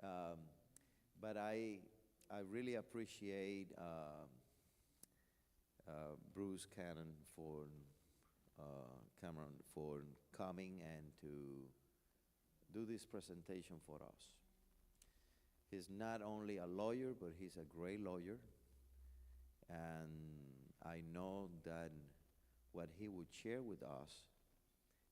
Um, but I really appreciate Bruce Cameron for coming and to do this presentation for us. He's not only a lawyer, but he's a great lawyer. And I know that what he would share with us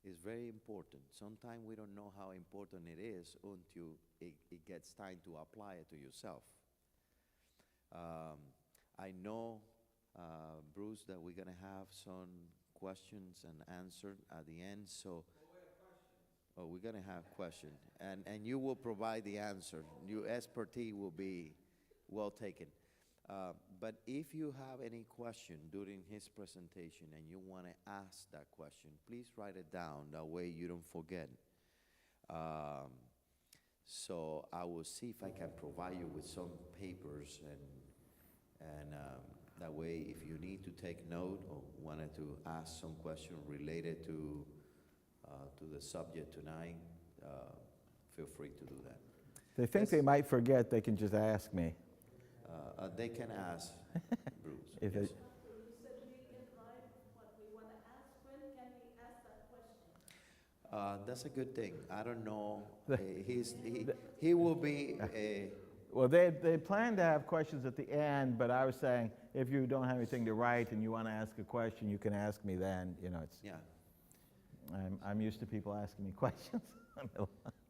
is very important. Sometimes we don't know how important it is until it gets time to apply it to yourself. I know, Bruce, that we're going to have some questions and answers at the end. So, oh, we're going to have questions. And you will provide the answer. Your expertise will be well taken. But if you have any question during his presentation and you want to ask that question, please write it down. That way you don't forget. So I will see if I can provide you with some papers, and that way if you need to take note or wanted to ask some question related to the subject tonight, feel free to do that. They think they might forget, they can just ask me. They can ask Bruce. If Yes. it, You said we can write what we want to ask. When can we ask that question? That's a good thing. I don't know. He will be well, they plan to have questions at the end, but I was saying if you don't have anything to write and you want to ask a question, you can ask me then. You know, it's yeah. I'm used to people asking me questions.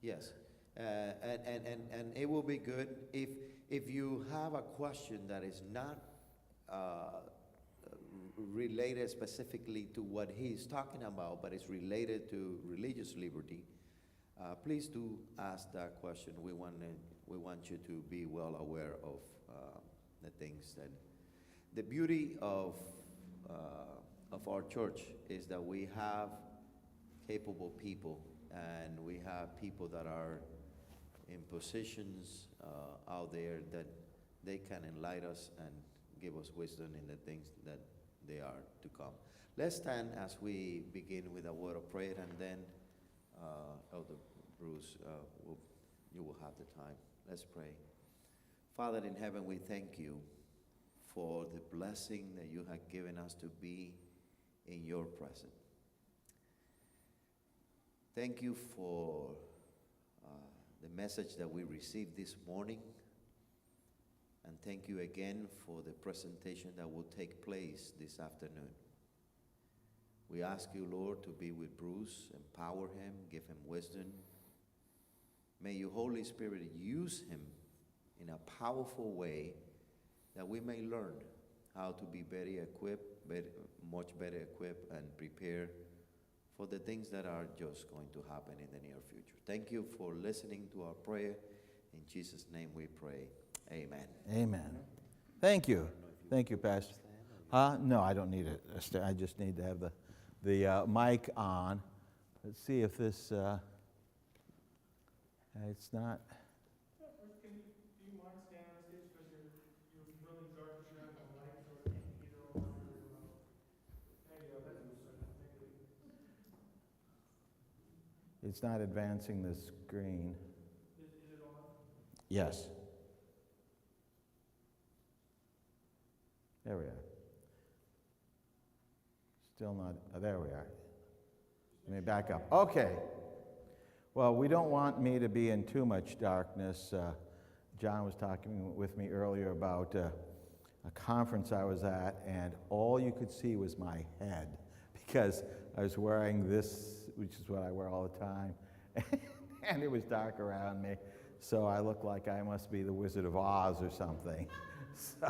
Yes, and it will be good if you have a question that is not related specifically to what he's talking about, but it's related to religious liberty. Please do ask that question. We want you to be well aware of the things that the beauty of our church is that we have capable people, and we have people that are in positions out there that they can enlighten us and give us wisdom in the things that they are to come. Let's stand as we begin with a word of prayer, and then Elder Bruce, you will have the time. Let's pray. Father in heaven, we thank you for the blessing that you have given us to be in your presence. Thank you for the message that we received this morning. And thank you again for the presentation that will take place this afternoon. We ask you, Lord, to be with Bruce, empower him, give him wisdom. May your Holy Spirit use him in a powerful way that we may learn how to be better equipped, much better equipped and prepared for the things that are just going to happen in the near future. Thank you for listening to our prayer. In Jesus' name we pray. Amen. Amen. Thank you. Thank you, Pastor. No, I don't need it. I just need to have the mic on. Let's see if this, it's not. Do you mind standing on stage because you're really dark and you have the light, so it's either on or there you go, that's good. It's not advancing the screen. Is it on? Yes. There we are. Still not, there we are. Let me back up. Okay. Well, we don't want me to be in too much darkness. John was talking with me earlier about a conference I was at, and all you could see was my head because I was wearing this, which is what I wear all the time, and it was dark around me, so I looked like I must be the Wizard of Oz or something. So,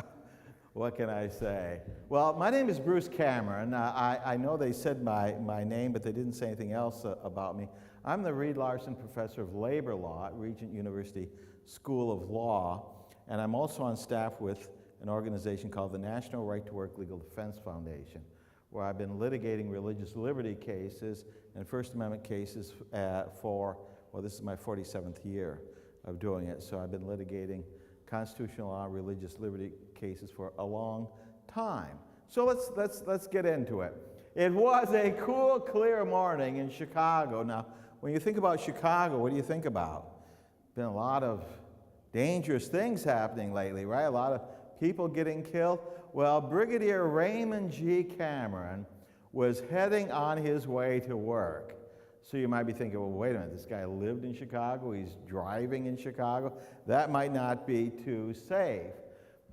what can I say? Well, my name is Bruce Cameron. I know they said my name, but they didn't say anything else about me. I'm the Reed Larson Professor of Labor Law at Regent University School of Law, and I'm also on staff with an organization called the National Right to Work Legal Defense Foundation, where I've been litigating religious liberty cases and First Amendment cases for, well, this is my 47th year of doing it, so I've been litigating constitutional law, religious liberty cases for a long time. So let's get into it. It was a cool, clear morning in Chicago. Now, when you think about Chicago, what do you think about? Been a lot of dangerous things happening lately, right? A lot of people getting killed. Well, Brigadier Raymond G. Cameron was heading on his way to work. So you might be thinking, well, wait a minute, this guy lived in Chicago, he's driving in Chicago. That might not be too safe.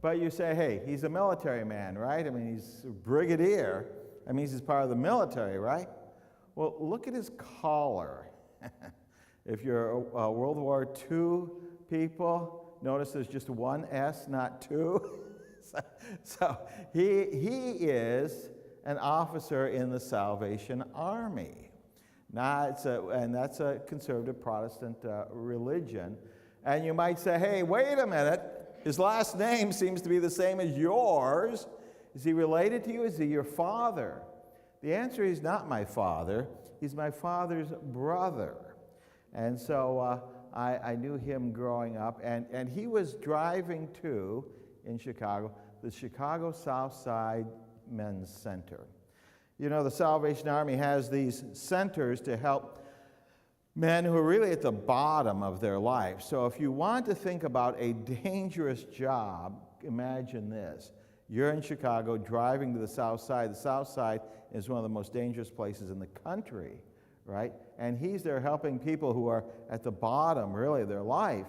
But you say, hey, he's a military man, right? I mean, he's a brigadier. That means he's part of the military, right? Well, look at his collar. If you're World War II people, notice there's just one S, not two. So he is an officer in the Salvation Army. And that's a conservative Protestant religion. And you might say, hey, wait a minute. His last name seems to be the same as yours. Is he related to you? Is he your father? The answer is not my father. He's my father's brother. And so I knew him growing up. And he was driving to, in Chicago, the Chicago South Side Men's Center. You know, the Salvation Army has these centers to help men who are really at the bottom of their life. So if you want to think about a dangerous job, imagine this. You're in Chicago driving to the South Side. The South Side is one of the most dangerous places in the country, right? And he's there helping people who are at the bottom, really, of their life,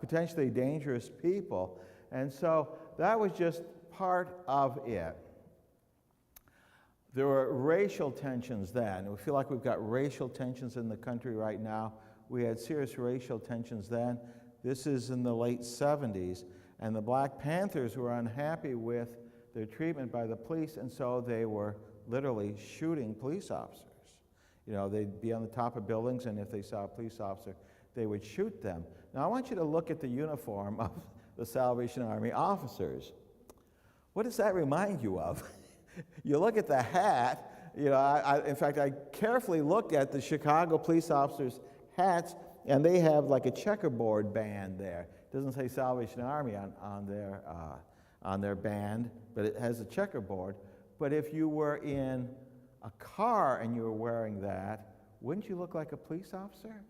potentially dangerous people. And so that was just part of it. There were racial tensions then. We feel like we've got racial tensions in the country right now. We had serious racial tensions then. This is in the late 70s. And the Black Panthers were unhappy with their treatment by the police, and so they were literally shooting police officers. You know, they'd be on the top of buildings, and if they saw a police officer, they would shoot them. Now, I want you to look at the uniform of the Salvation Army officers. What does that remind you of? You look at the hat, you know, in fact, I carefully looked at the Chicago police officers' hats, and they have like a checkerboard band there. It doesn't say Salvation Army on their band, but it has a checkerboard. But if you were in a car and you were wearing that, wouldn't you look like a police officer?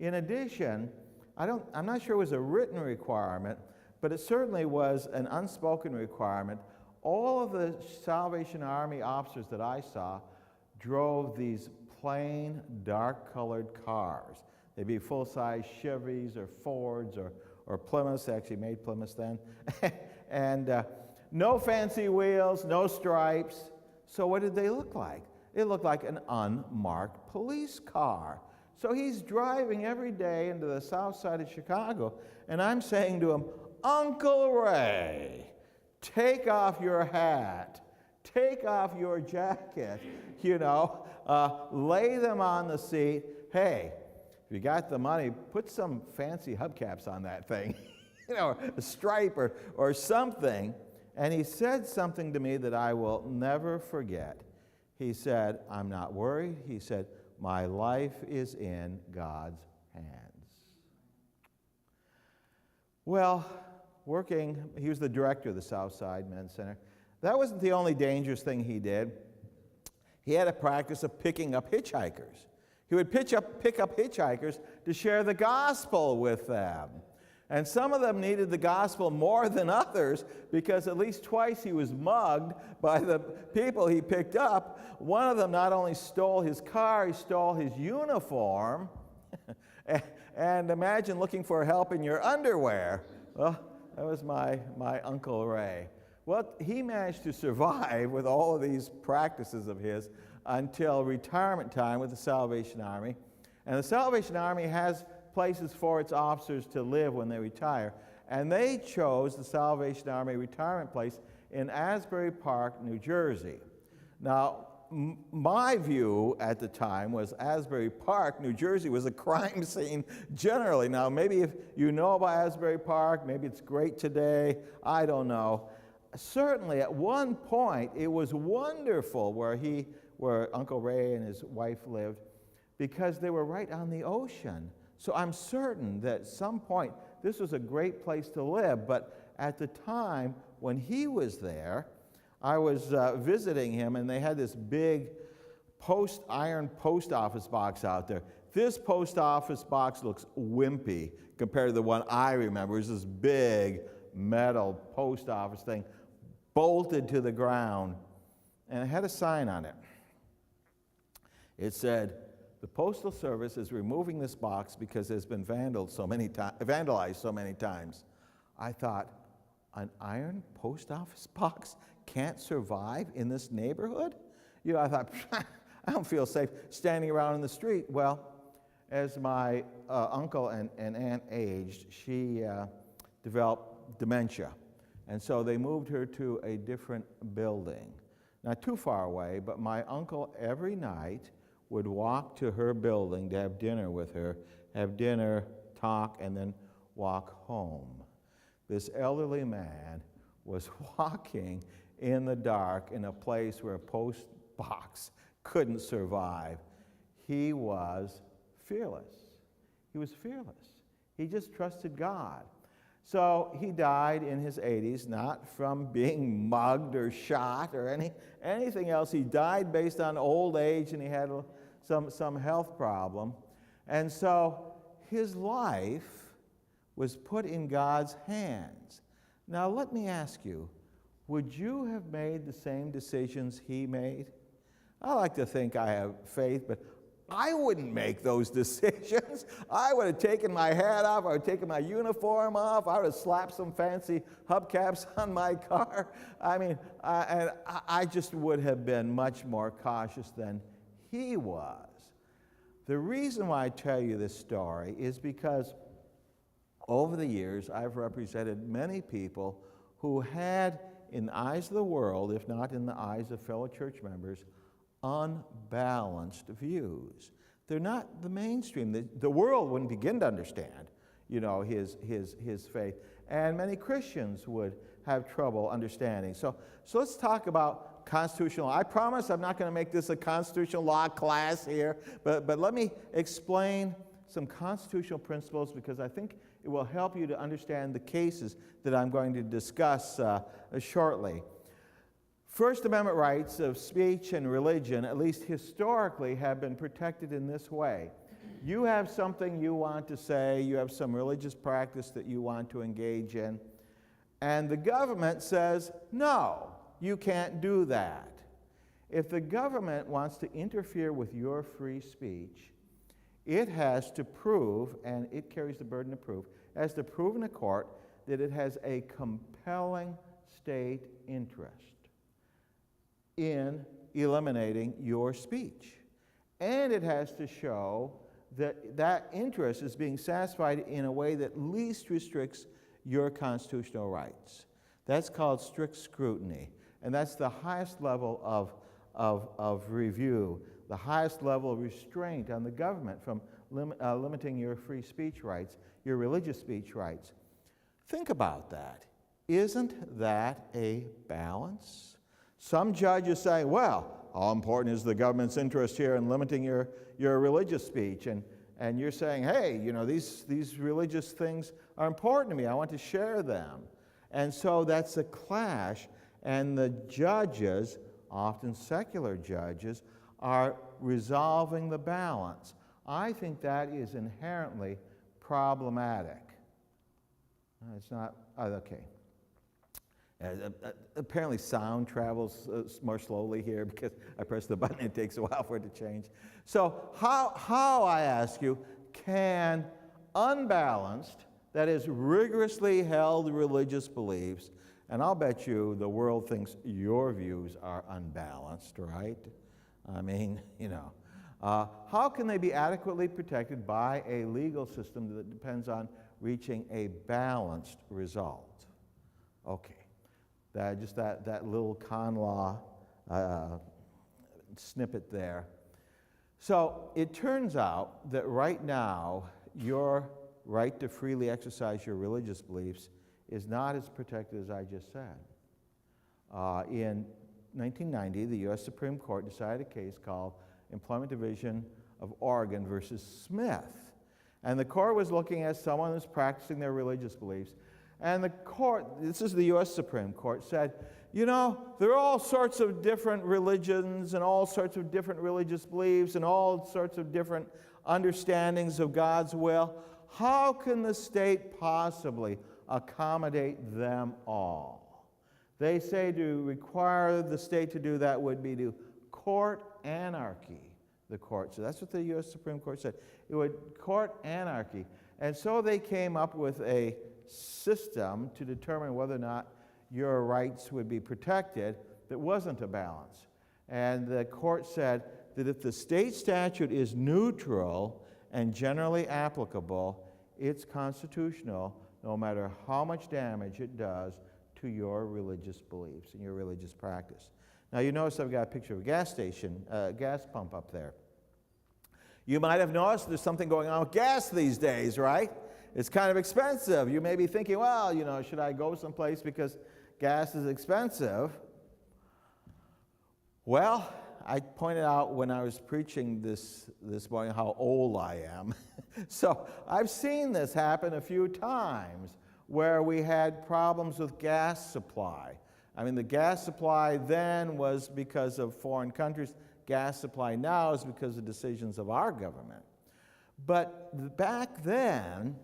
In addition, I'm not sure it was a written requirement, but it certainly was an unspoken requirement. All of the Salvation Army officers that I saw drove these plain, dark-colored cars. They'd be full-size Chevys or Fords or Plymouths. They actually made Plymouths then. And no fancy wheels, no stripes. So what did they look like? It looked like an unmarked police car. So he's driving every day into the south side of Chicago, and I'm saying to him, Uncle Ray, take off your hat, take off your jacket, you know, lay them on the seat. Hey, if you got the money, put some fancy hubcaps on that thing, you know, a stripe or something. And he said something to me that I will never forget. He said, I'm not worried. He said, my life is in God's hands. Well, he was the director of the South Side Men's Center. That wasn't the only dangerous thing he did. He had a practice of picking up hitchhikers. He would pick up hitchhikers to share the gospel with them. And some of them needed the gospel more than others because at least twice he was mugged by the people he picked up. One of them not only stole his car, he stole his uniform. And imagine looking for help in your underwear. Well, that was my Uncle Ray. Well, he managed to survive with all of these practices of his until retirement time with the Salvation Army. And the Salvation Army has places for its officers to live when they retire. And they chose the Salvation Army retirement place in Asbury Park, New Jersey. Now, my view at the time was Asbury Park, New Jersey, was a crime scene generally. Now, maybe if you know about Asbury Park, maybe it's great today, I don't know. Certainly, at one point, it was wonderful where Uncle Ray and his wife lived because they were right on the ocean. So I'm certain that at some point, this was a great place to live. But at the time when he was there, I was visiting him, and they had this big iron post office box out there. this post office box looks wimpy compared to the one I remember. It was this big metal post office thing bolted to the ground, and it had a sign on it. It said, "The Postal Service is removing this box because it's been vandalized so many times." I thought, an iron post office box can't survive in this neighborhood? You know, I thought, I don't feel safe standing around in the street. Well, as my uncle and aunt aged, she developed dementia. And so they moved her to a different building. Not too far away, but my uncle every night would walk to her building to have dinner with her, have dinner, talk, and then walk home. This elderly man was walking in the dark in a place where a post box couldn't survive. He was fearless. He was fearless. He just trusted God. So he died in his 80s, not from being mugged or shot or anything else. He died based on old age, and he had some health problem. And so his life was put in God's hands. Now let me ask you, would you have made the same decisions he made? I like to think I have faith, but I wouldn't make those decisions. I would have taken my hat off, I would have taken my uniform off, I would have slapped some fancy hubcaps on my car. I mean, I just would have been much more cautious than he was. The reason why I tell you this story is because over the years, I've represented many people who had, in the eyes of the world, if not in the eyes of fellow church members, unbalanced views. They're not the mainstream. The world wouldn't begin to understand, you know, his faith. And many Christians would have trouble understanding. So let's talk about constitutional law. I promise I'm not going to make this a constitutional law class here, but let me explain some constitutional principles, because I think it will help you to understand the cases that I'm going to discuss shortly. First Amendment rights of speech and religion, at least historically, have been protected in this way. You have something you want to say, you have some religious practice that you want to engage in, and the government says, no, you can't do that. If the government wants to interfere with your free speech, it has to prove, and it carries the burden of proof, it has to prove in a court that it has a compelling state interest in eliminating your speech. And it has to show that that interest is being satisfied in a way that least restricts your constitutional rights. That's called strict scrutiny. And that's the highest level of review, the highest level of restraint on the government from limiting your free speech rights, your religious speech rights. Think about that. Isn't that a balance? Some judges say, well, how important is the government's interest here in limiting your religious speech? And you're saying, hey, you know, these religious things are important to me. I want to share them. And so that's a clash. And the judges, often secular judges, are resolving the balance. I think that is inherently problematic. It's not, okay. Apparently sound travels more slowly here because I press the button, it takes a while for it to change. So how, I ask you, can unbalanced, that is rigorously held religious beliefs, and I'll bet you the world thinks your views are unbalanced, right? I mean, you know. How can they be adequately protected by a legal system that depends on reaching a balanced result? Okay. Just that little con law snippet there. So it turns out that right now, your right to freely exercise your religious beliefs is not as protected as I just said. In 1990, the U.S. Supreme Court decided a case called Employment Division of Oregon versus Smith. And the court was looking at someone who's practicing their religious beliefs. And the court, this is the U.S. Supreme Court, said, you know, there are all sorts of different religions and all sorts of different religious beliefs and all sorts of different understandings of God's will, how can the state possibly accommodate them all? They say to require the state to do that would be to court anarchy, the court. So that's what the U.S. Supreme Court said. It would court anarchy. And so they came up with a system to determine whether or not your rights would be protected that wasn't a balance. And the court said that if the state statute is neutral and generally applicable, it's constitutional no matter how much damage it does to your religious beliefs and your religious practice. Now you notice I've got a picture of a gas station, gas pump up there. You might have noticed there's something going on with gas these days, right? It's kind of expensive. You may be thinking, well, you know, should I go someplace because gas is expensive? Well, I pointed out when I was preaching this morning how old I am. So I've seen this happen a few times where we had problems with gas supply. I mean, the gas supply then was because of foreign countries. Gas supply now is because of decisions of our government. But back then,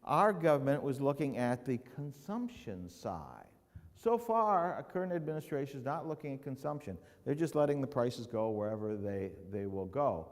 our government was looking at the consumption side. So far, our current administration is not looking at consumption. They're just letting the prices go wherever they will go.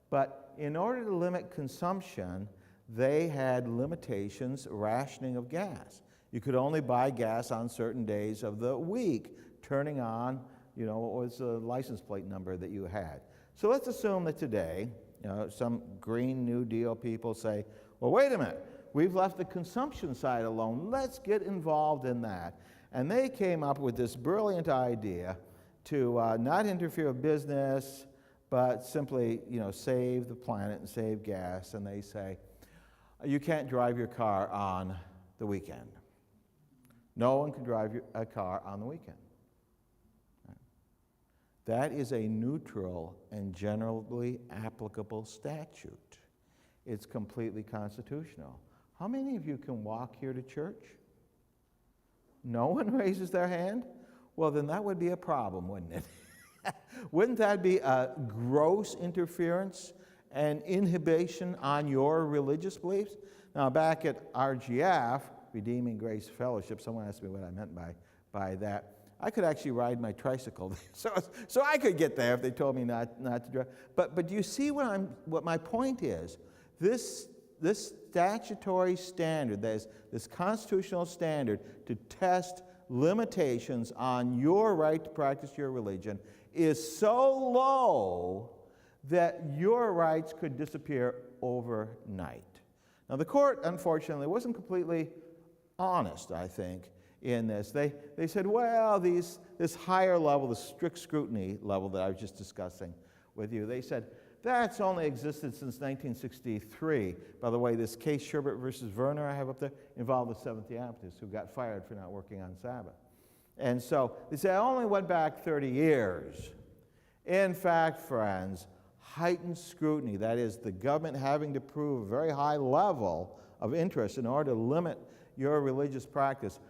But in order to limit consumption, they had limitations, rationing of gas. You could only buy gas on certain days of the week, turning on, you know, what was the license plate number that you had. So let's assume that today, you know, some Green New Deal people say, well, wait a minute, we've left the consumption side alone. Let's get involved in that. And they came up with this brilliant idea to not interfere with business, but simply, you know, save the planet and save gas. And they say, you can't drive your car on the weekend. No one can drive a car on the weekend. That is a neutral and generally applicable statute. It's completely constitutional. How many of you can walk here to church? No one raises their hand? Well, then that would be a problem, wouldn't it? Wouldn't that be a gross interference and inhibition on your religious beliefs? Now, back at RGF, Redeeming Grace Fellowship, someone asked me what I meant by that. I could actually ride my tricycle, so I could get there if they told me not to drive. But do you see what my point is? This statutory standard, this constitutional standard to test limitations on your right to practice your religion is so low that your rights could disappear overnight. Now, the court, unfortunately, wasn't completely honest, I think, in this. They said, well, this higher level, the strict scrutiny level that I was just discussing with you, they said, that's only existed since 1963. By the way, this case, Sherbert versus Werner, I have up there, involved the Seventh-day Adventists who got fired for not working on Sabbath. And so they say, I only went back 30 years. In fact, friends, heightened scrutiny, that is, the government having to prove a very high level of interest in order to limit your religious practice,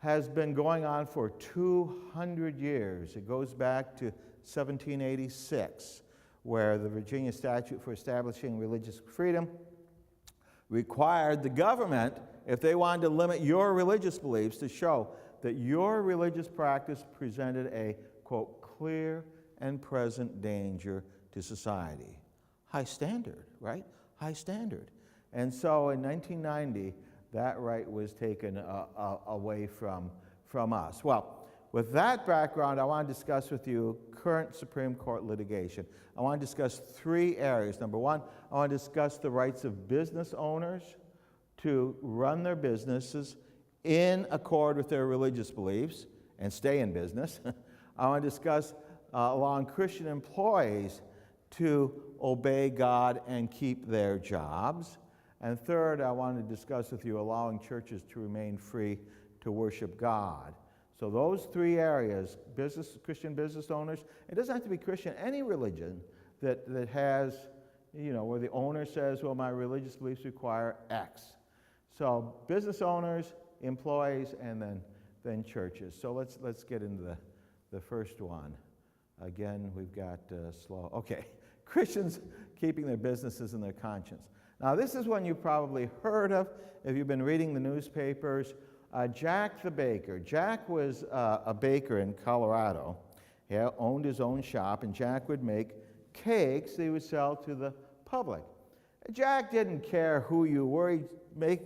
has been going on for 200 years. It goes back to 1786. Where the Virginia statute for establishing religious freedom required the government, if they wanted to limit your religious beliefs, to show that your religious practice presented a, quote, clear and present danger to society. High standard, right? High standard. And so in 1990, that right was taken away from us. Well, with that background, I want to discuss with you current Supreme Court litigation. I want to discuss three areas. Number one, I want to discuss the rights of business owners to run their businesses in accord with their religious beliefs and stay in business. I want to discuss allowing Christian employees to obey God and keep their jobs. And third, I want to discuss with you allowing churches to remain free to worship God. So those three areas, Christian business owners, it doesn't have to be Christian, any religion that has, you know, where the owner says, well, my religious beliefs require X. So business owners, employees, and then churches. So let's get into the first one. Again, we've got slow. Okay, Christians keeping their businesses in their conscience. Now, this is one you've probably heard of if you've been reading the newspapers. Jack the baker. Jack was a baker in Colorado. He owned his own shop, and Jack would make cakes that he would sell to the public. Jack didn't care who you were. He'd make,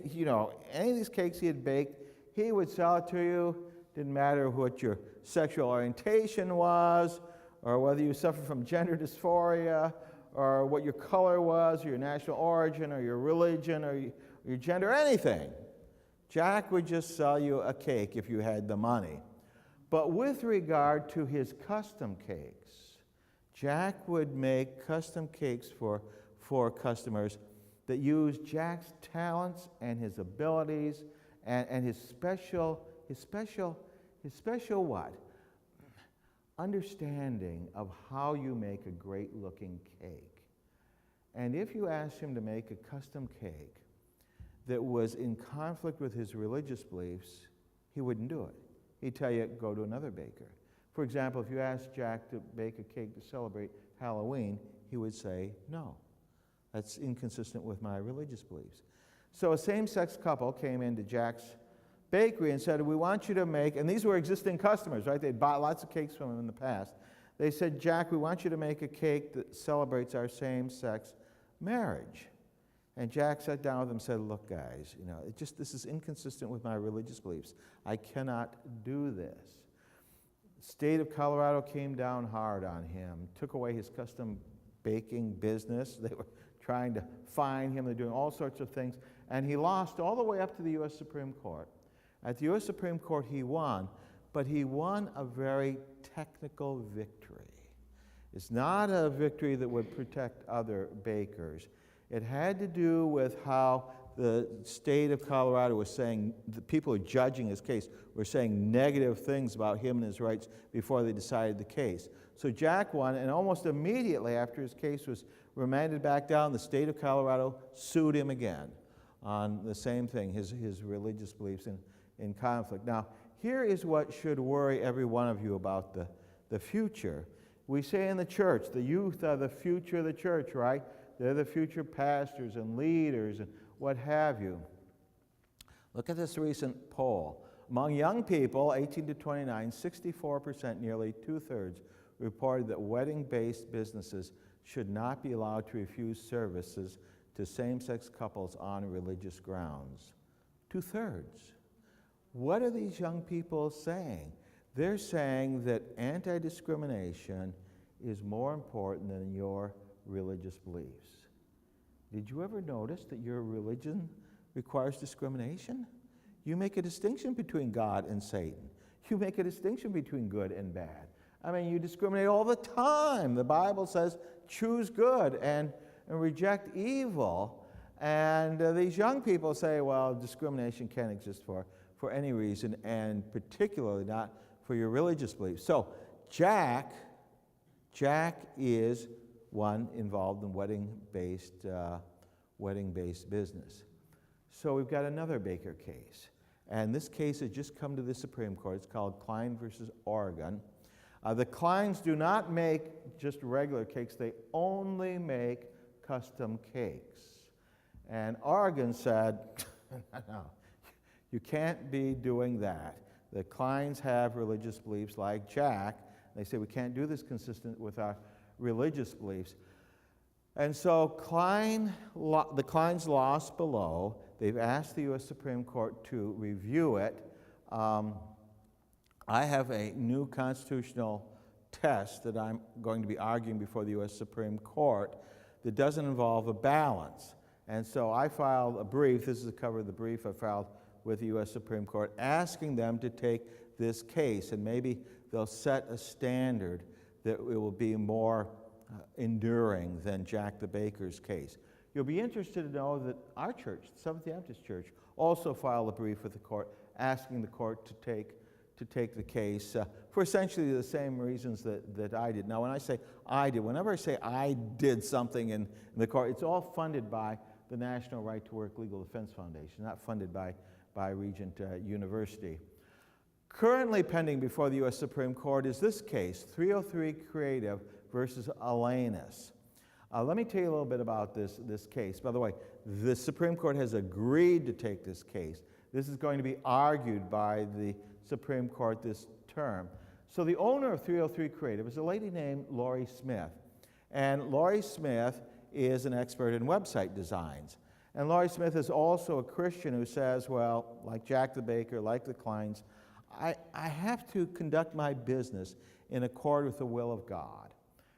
any of these cakes he had baked, he would sell it to you. Didn't matter what your sexual orientation was, or whether you suffered from gender dysphoria, or what your color was, or your national origin, or your religion, or your gender, anything. Jack would just sell you a cake if you had the money. But with regard to his custom cakes, Jack would make custom cakes for customers that used Jack's talents and his abilities and his special what? Understanding of how you make a great looking cake. And if you asked him to make a custom cake that was in conflict with his religious beliefs, he wouldn't do it. He'd tell you, go to another baker. For example, if you asked Jack to bake a cake to celebrate Halloween, he would say, no, that's inconsistent with my religious beliefs. So a same-sex couple came into Jack's bakery and said, we want you to make, and these were existing customers, right? They'd bought lots of cakes from him in the past. They said, Jack, we want you to make a cake that celebrates our same-sex marriage. And Jack sat down with them and said, look, guys, this is inconsistent with my religious beliefs. I cannot do this. The state of Colorado came down hard on him, took away his custom baking business. They were trying to fine him. They're doing all sorts of things. And he lost all the way up to the U.S. Supreme Court. At the U.S. Supreme Court, he won, but he won a very technical victory. It's not a victory that would protect other bakers. It had to do with how the state of Colorado was saying, the people who were judging his case were saying negative things about him and his rights before they decided the case. So Jack won, and almost immediately after his case was remanded back down, the state of Colorado sued him again on the same thing, his religious beliefs in conflict. Now, here is what should worry every one of you about the future. We say in the church, the youth are the future of the church, right? They're the future pastors and leaders and what have you. Look at this recent poll. Among young people, 18 to 29, 64%, nearly two-thirds, reported that wedding-based businesses should not be allowed to refuse services to same-sex couples on religious grounds. Two-thirds. What are these young people saying? They're saying that anti-discrimination is more important than your religious beliefs. Did you ever notice that your religion requires discrimination? You make a distinction between God and Satan. You make a distinction between good and bad. I mean, you discriminate all the time. The Bible says choose good and reject evil. And these young people say, well, discrimination can't exist for any reason, and particularly not for your religious beliefs. So Jack is one involved in wedding-based business. So we've got another baker case. And this case has just come to the Supreme Court. It's called Klein versus Oregon. The Kleins do not make just regular cakes. They only make custom cakes. And Oregon said, no, you can't be doing that. The Kleins have religious beliefs like Jack. They say we can't do this consistent with our religious beliefs. And so the Kleins lost below. They've asked the U.S. Supreme Court to review it. I have a new constitutional test that I'm going to be arguing before the U.S. Supreme Court that doesn't involve a balance. And so I filed a brief, this is the cover of the brief I filed with the U.S. Supreme Court, asking them to take this case, and maybe they'll set a standard that it will be more enduring than Jack the Baker's case. You'll be interested to know that our church, the Seventh-day Adventist Church, also filed a brief with the court asking the court to take the case for essentially the same reasons that I did. Now, when I say I did, whenever I say I did something in the court, it's all funded by the National Right to Work Legal Defense Foundation, not funded by Regent University. Currently pending before the U.S. Supreme Court is this case, 303 Creative versus Alanus. Let me tell you a little bit about this case. By the way, the Supreme Court has agreed to take this case. This is going to be argued by the Supreme Court this term. So the owner of 303 Creative is a lady named Laurie Smith. And Laurie Smith is an expert in website designs. And Laurie Smith is also a Christian who says, well, like Jack the Baker, like the Kleins, I have to conduct my business in accord with the will of God.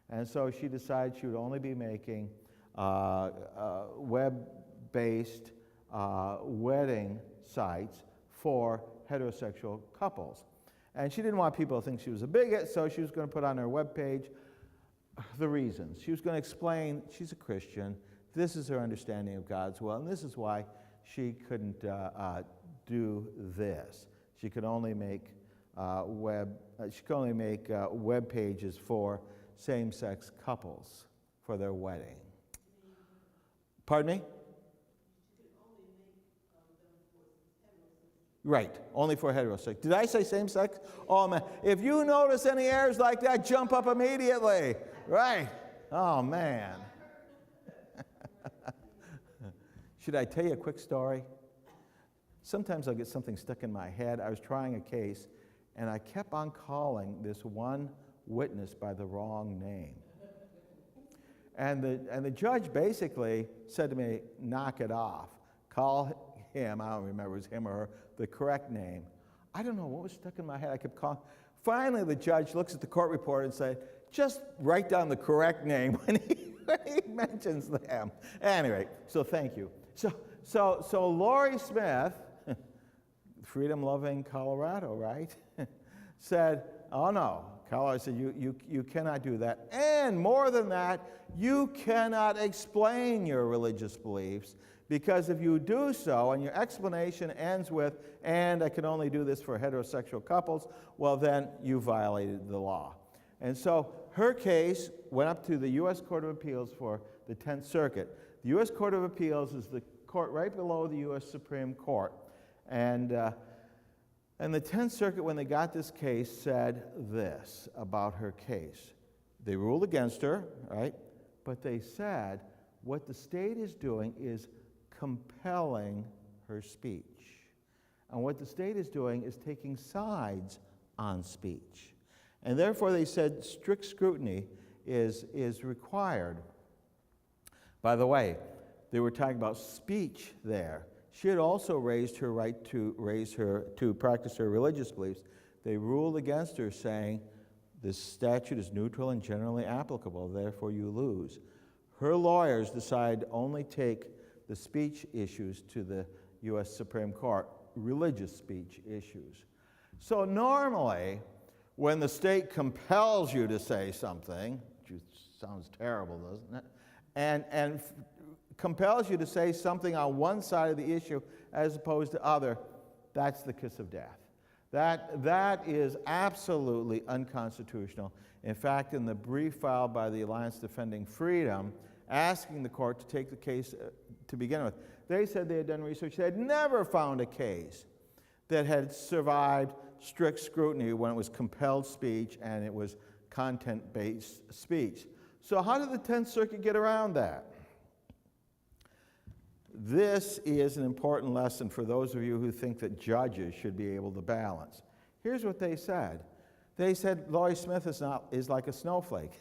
And so she decided she would only be making web-based wedding sites for heterosexual couples. And she didn't want people to think she was a bigot, so she was going to put on her webpage the reasons. She was going to explain she's a Christian, this is her understanding of God's will, and this is why she couldn't do this. She could only make web pages for same-sex couples for their wedding. Pardon me? Right, only for heterosexual. Did I say same-sex? Oh, man. If you notice any errors like that, jump up immediately. Right. Oh, man. Should I tell you a quick story? Sometimes I'll get something stuck in my head. I was trying a case, and I kept on calling this one witness by the wrong name. And the judge basically said to me, knock it off. Call him, I don't remember if it was him or her, the correct name. I don't know what was stuck in my head. I kept calling. Finally, the judge looks at the court report and said, just write down the correct name when he mentions them. Anyway, so thank you. So Laurie Smith, freedom-loving Colorado, right? said, oh no. Colorado said, you cannot do that. And more than that, you cannot explain your religious beliefs, because if you do so and your explanation ends with, and I can only do this for heterosexual couples, well then you violated the law. And so her case went up to the U.S. Court of Appeals for the 10th Circuit. The U.S. Court of Appeals is the court right below the U.S. Supreme Court. And the 10th Circuit, when they got this case, said this about her case. They ruled against her, right? But they said what the state is doing is compelling her speech. And what the state is doing is taking sides on speech. And therefore, they said strict scrutiny is required. By the way, they were talking about speech there. She had also raised her right to practice her religious beliefs. They ruled against her, saying, this statute is neutral and generally applicable, therefore you lose. Her lawyers decided to only take the speech issues to the U.S. Supreme Court, religious speech issues. So normally, when the state compels you to say something, which sounds terrible, doesn't it? And compels you to say something on one side of the issue as opposed to other, that's the kiss of death. That is absolutely unconstitutional. In fact, in the brief filed by the Alliance Defending Freedom, asking the court to take the case to begin with, they said they had done research. They had never found a case that had survived strict scrutiny when it was compelled speech and it was content-based speech. So how did the 10th Circuit get around that? This is an important lesson for those of you who think that judges should be able to balance. Here's what they said. They said Laurie Smith is like a snowflake.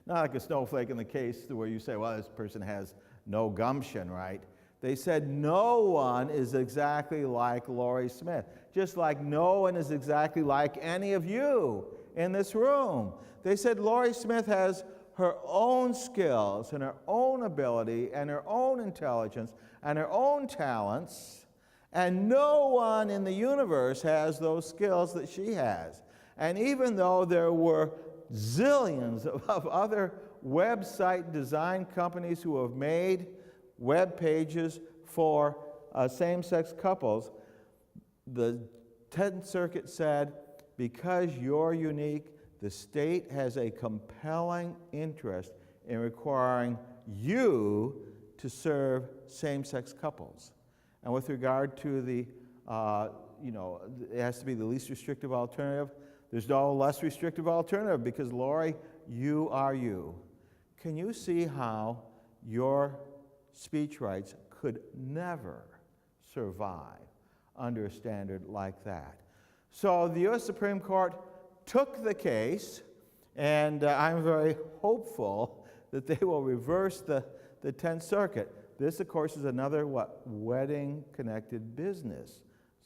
Not like a snowflake in the case where you say, well, this person has no gumption, right? They said no one is exactly like Laurie Smith, just like no one is exactly like any of you in this room. They said Laurie Smith has her own skills and her own ability and her own intelligence and her own talents, and no one in the universe has those skills that she has. And even though there were zillions of other website design companies who have made web pages for same-sex couples, the 10th Circuit said, because you're unique, the state has a compelling interest in requiring you to serve same-sex couples. And with regard to the, it has to be the least restrictive alternative. There's no less restrictive alternative because, Laurie, you are you. can you see how your speech rights could never survive under a standard like that? So the U.S. Supreme Court took the case, and I'm very hopeful that they will reverse the 10th Circuit. This, of course, is another, wedding-connected business.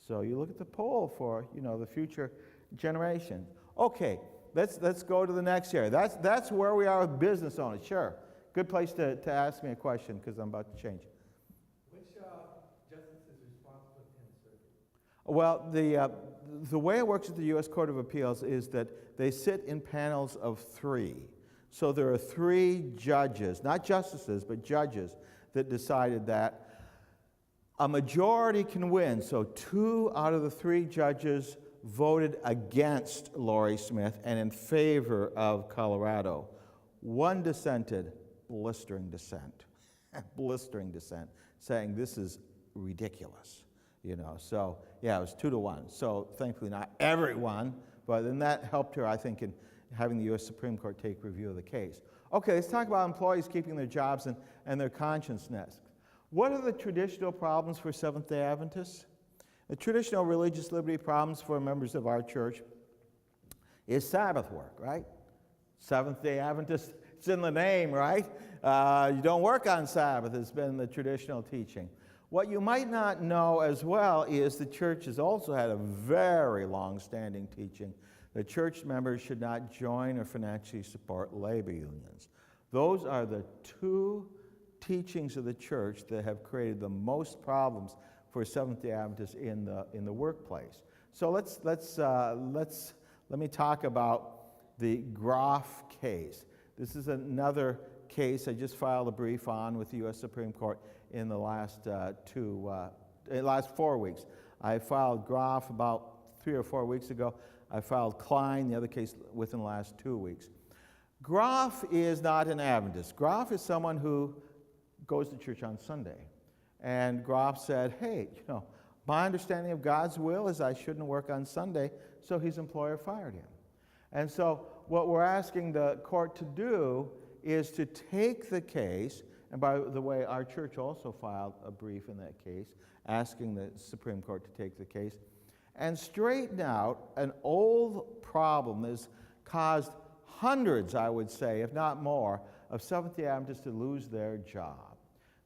So you look at the poll for, the future generation. Okay, let's go to the next area. That's where we are with business owners. Sure, good place to ask me a question, because I'm about to change. Which justice is responsible for the 10th Circuit? Well, the way it works at the U.S. Court of Appeals is that they sit in panels of 3. So there are 3 judges, not justices, but judges, that decided that a majority can win. So 2 out of the 3 judges voted against Lori Smith and in favor of Colorado. 1 dissented, blistering dissent, saying this is ridiculous. So yeah, it was 2-1. So thankfully not everyone, but then that helped her, I think, in having the U.S. Supreme Court take review of the case. Okay, let's talk about employees keeping their jobs and their conscience. What are the traditional problems for Seventh-day Adventists? The traditional religious liberty problems for members of our church is Sabbath work, right? Seventh-day Adventists, it's in the name, right? You don't work on Sabbath, has been the traditional teaching. What you might not know as well is the church has also had a very long-standing teaching that church members should not join or financially support labor unions. Those are the 2 teachings of the church that have created the most problems for Seventh-day Adventists in the workplace. So let me talk about the Groff case. This is another case I just filed a brief on with the U.S. Supreme Court in the last 4 weeks. I filed Groff about 3 or 4 weeks ago. I filed Klein, the other case, within the last 2 weeks. Groff is not an Adventist. Groff is someone who goes to church on Sunday. And Groff said, hey, my understanding of God's will is I shouldn't work on Sunday, so his employer fired him. And so what we're asking the court to do is to take the case, and by the way, our church also filed a brief in that case, asking the Supreme Court to take the case, and straighten out an old problem that has caused hundreds, I would say, if not more, of Seventh-day Adventists to lose their job.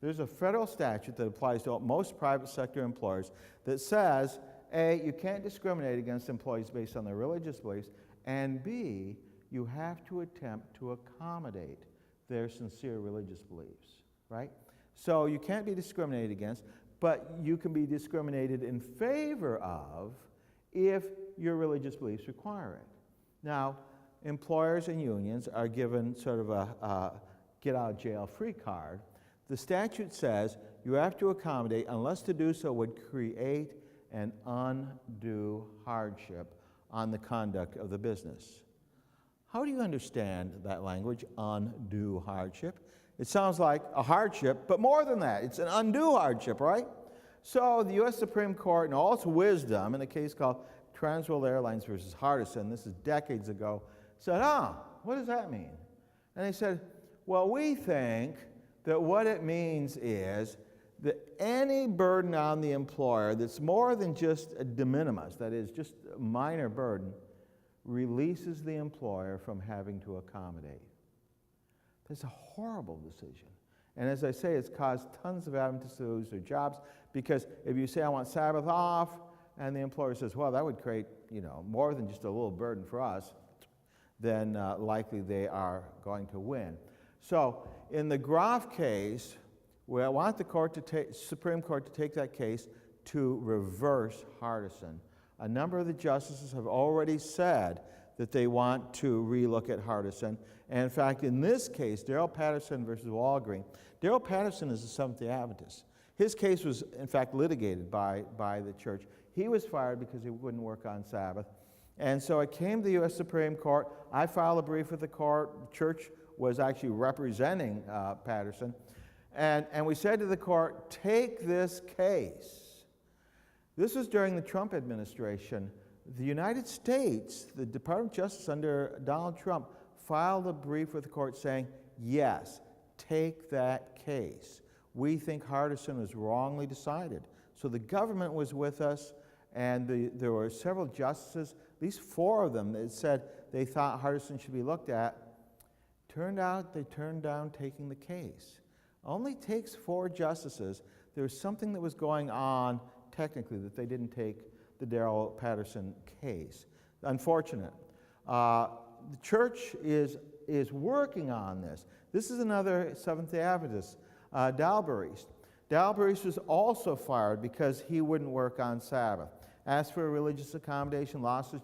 There's a federal statute that applies to most private sector employers that says, A, you can't discriminate against employees based on their religious beliefs, and B, you have to attempt to accommodate their sincere religious beliefs, right? So you can't be discriminated against, but you can be discriminated in favor of if your religious beliefs require it. Now, employers and unions are given sort of a get-out-of-jail-free card. The statute says you have to accommodate unless to do so would create an undue hardship on the conduct of the business. How do you understand that language, undue hardship? It sounds like a hardship, but more than that, it's an undue hardship, right? So the U.S. Supreme Court, in all its wisdom, in a case called Transworld Airlines versus Hardison, this is decades ago, said, what does that mean? And they said, well, we think that what it means is that any burden on the employer that's more than just a de minimis, that is, just a minor burden, releases the employer from having to accommodate. That's a horrible decision. And as I say, it's caused tons of Adventists to lose their jobs, because if you say, I want Sabbath off, and the employer says, well, that would create, more than just a little burden for us, then likely they are going to win. So in the Groff case, I want the Supreme Court to take that case to reverse Hardison. A number of the justices have already said that they want to relook at Hardison. And in fact, in this case, Darrell Patterson versus Walgreen, Darrell Patterson is a Seventh-day Adventist. His case was, in fact, litigated by the church. He was fired because he wouldn't work on Sabbath. And so it came to the U.S. Supreme Court. I filed a brief with the court. The church was actually representing Patterson. And we said to the court, take this case. This was during the Trump administration. The United States, the Department of Justice under Donald Trump, filed a brief with the court saying, yes, take that case. We think Hardison was wrongly decided. So the government was with us, and there were several justices, at least 4 of them, that said they thought Hardison should be looked at. Turned out they turned down taking the case. Only takes 4 justices. There was something that was going on technically that they didn't take the Darrell Patterson case. Unfortunate. The church is working on this. This is another Seventh-day Adventist, Dalberist. Dalberist was also fired because he wouldn't work on Sabbath. Asked for a religious accommodation, lost his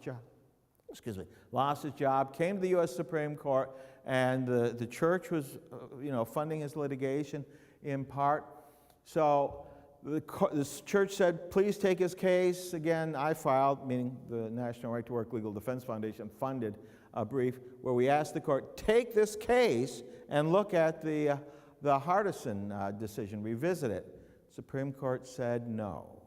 job, came to the U.S. Supreme Court, and the church was, funding his litigation in part. So the church said, please take his case. Again, I filed, meaning the National Right to Work Legal Defense Foundation funded a brief where we asked the court, take this case and look at the Hardison decision, revisit it. Supreme Court said no.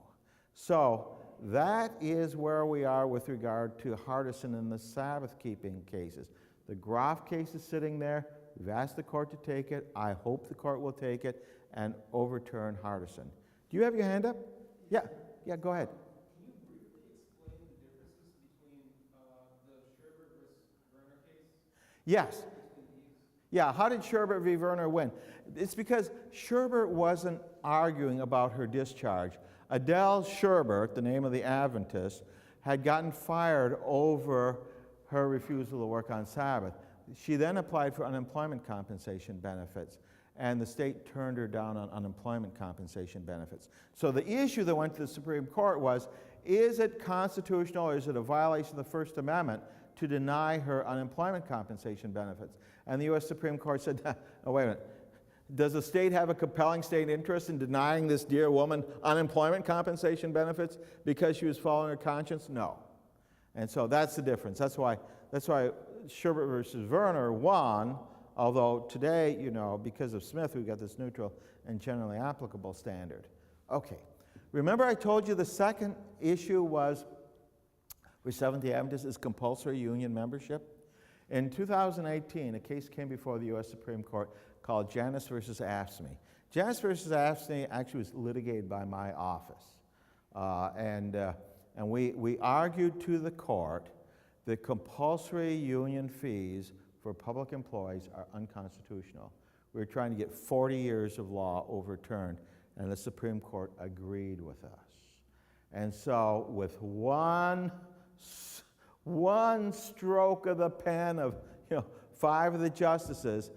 So that is where we are with regard to Hardison and the Sabbath-keeping cases. The Groff case is sitting there. We've asked the court to take it. I hope the court will take it and overturn Hardison. Do you have your hand up? Yeah, go ahead. Can you briefly explain the differences between the Sherbert versus Werner case? Yes. Yeah, how did Sherbert v. Werner win? It's because Sherbert wasn't arguing about her discharge. Adele Sherbert, the name of the Adventist, had gotten fired over her refusal to work on Sabbath. She then applied for unemployment compensation benefits, and the state turned her down on unemployment compensation benefits. So the issue that went to the Supreme Court was, is it constitutional or is it a violation of the First Amendment to deny her unemployment compensation benefits? And the U.S. Supreme Court said, oh, wait a minute. Does the state have a compelling state interest in denying this dear woman unemployment compensation benefits because she was following her conscience? No. And so that's the difference. That's why Sherbert versus Werner won, although today, because of Smith, we've got this neutral and generally applicable standard. Okay. Remember I told you the second issue was with Seventh-day Adventists is compulsory union membership? In 2018, a case came before the U.S. Supreme Court called Janus versus AFSCME. Janus versus AFSCME actually was litigated by my office. And we argued to the court that compulsory union fees for public employees are unconstitutional. We were trying to get 40 years of law overturned, and the Supreme Court agreed with us. And so with one stroke of the pen of 5 of the justices,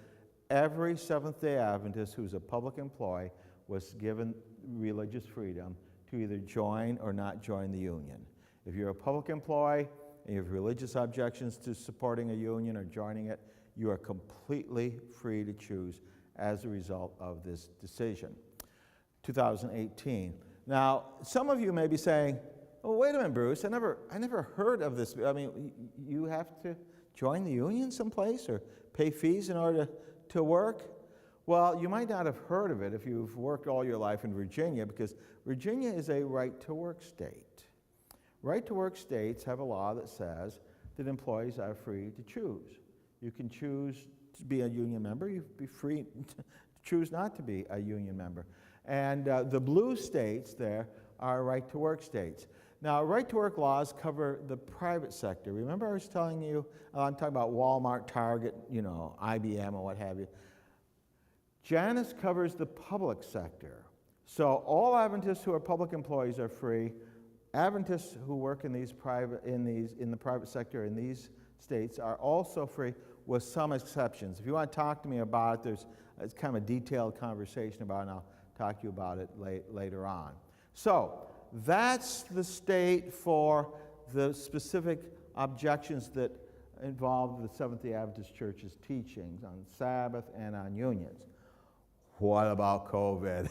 every Seventh-day Adventist who's a public employee was given religious freedom to either join or not join the union. If you're a public employee and you have religious objections to supporting a union or joining it, you are completely free to choose as a result of this decision. 2018. Now, some of you may be saying, oh, wait a minute, Bruce, I never heard of this. I mean, you have to join the union someplace or pay fees in order to work? Well, you might not have heard of it if you've worked all your life in Virginia, because Virginia is a right-to-work state. Right-to-work states have a law that says that employees are free to choose. You can choose to be a union member. You'd be free to choose not to be a union member. And the blue states there are right-to-work states. Now, right-to-work laws cover the private sector. Remember I was telling you, I'm talking about Walmart, Target, IBM or what have you. Janus covers the public sector. So all Adventists who are public employees are free. Adventists who work in the private sector in these states are also free, with some exceptions. If you want to talk to me about it, it's kind of a detailed conversation about it, and I'll talk to you about it later on. So that's the state for the specific objections that involve the Seventh-day Adventist Church's teachings on Sabbath and on unions. What about COVID?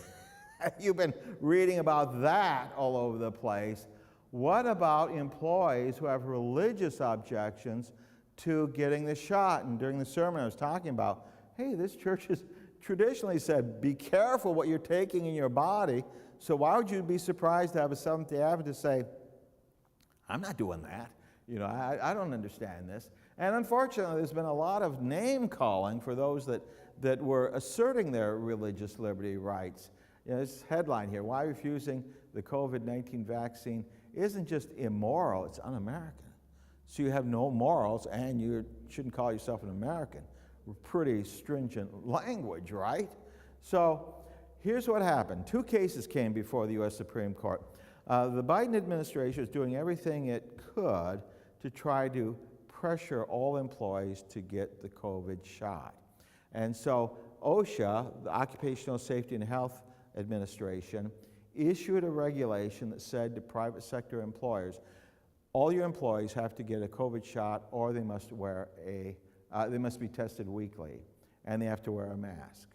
You've been reading about that all over the place. What about employees who have religious objections to getting the shot? And during the sermon I was talking about, hey, this church has traditionally said, be careful what you're taking in your body. So why would you be surprised to have a Seventh-day Adventist say, I'm not doing that. I don't understand this. And unfortunately, there's been a lot of name-calling for those that that were asserting their religious liberty rights. You know, this headline here, why refusing the COVID-19 vaccine isn't just immoral, it's un-American. So you have no morals and you shouldn't call yourself an American. Pretty stringent language, right? So here's what happened. 2 cases came before the U.S. Supreme Court. The Biden administration is doing everything it could to try to pressure all employees to get the COVID shot. And so OSHA, the Occupational Safety and Health Administration, issued a regulation that said to private sector employers, all your employees have to get a COVID shot or they must they must be tested weekly and they have to wear a mask.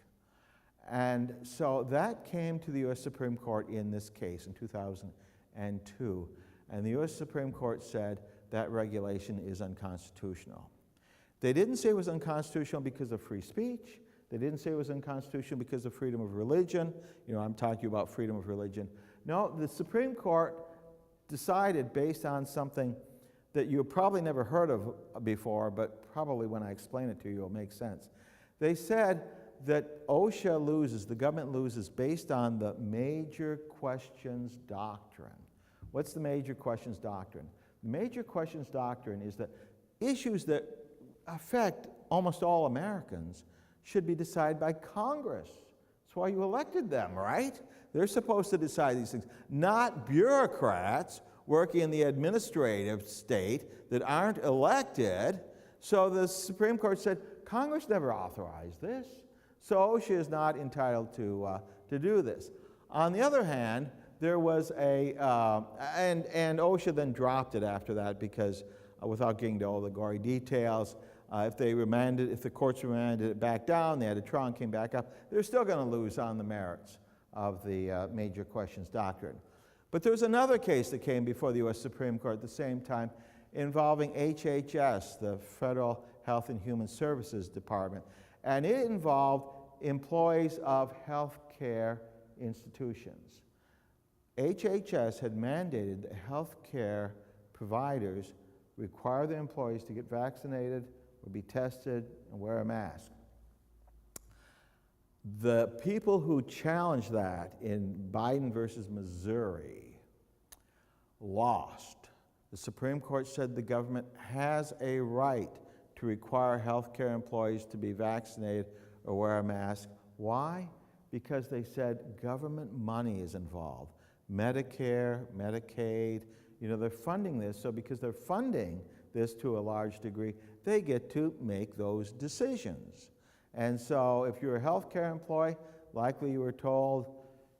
And so that came to the U.S. Supreme Court in this case in 2002. And the U.S. Supreme Court said that regulation is unconstitutional. They didn't say it was unconstitutional because of free speech. They didn't say it was unconstitutional because of freedom of religion. You know, I'm talking about freedom of religion. No, the Supreme Court decided based on something that you probably never heard of before, but probably when I explain it to you, it'll make sense. They said that OSHA loses, the government loses, based on the major questions doctrine. What's the major questions doctrine? The major questions doctrine is that issues that affect almost all Americans should be decided by Congress. That's why you elected them, right? They're supposed to decide these things, not bureaucrats working in the administrative state that aren't elected. So the Supreme Court said, Congress never authorized this, so OSHA is not entitled to do this. On the other hand, there was and OSHA then dropped it after that because without getting to all the gory details, if the courts remanded it back down, they had a trial and came back up, they're still going to lose on the merits of the major questions doctrine. But there was another case that came before the U.S. Supreme Court at the same time involving HHS, the Federal Health and Human Services Department, and it involved employees of health care institutions. HHS had mandated that health care providers require their employees to get vaccinated or be tested and wear a mask. The people who challenged that in Biden versus Missouri lost. The Supreme Court said the government has a right to require healthcare employees to be vaccinated or wear a mask. Why? Because they said government money is involved. Medicare, Medicaid, you know, they're funding this, so because they're funding this to a large degree, they get to make those decisions. And so if you're a healthcare employee, likely you were told,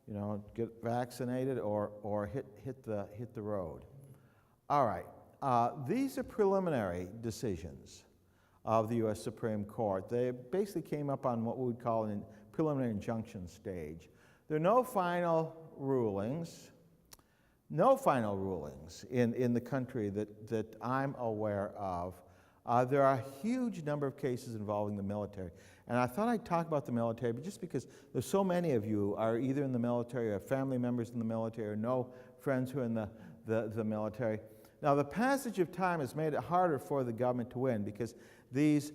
you know, get vaccinated or hit the road. All right, these are preliminary decisions of the U.S. Supreme Court. They basically came up on what we would call a preliminary injunction stage. There are no final rulings in the country that I'm aware of. There are a huge number of cases involving the military. And I thought I'd talk about the military, but just because there's so many of you are either in the military or have family members in the military or know friends who are in the military. Now, the passage of time has made it harder for the government to win because these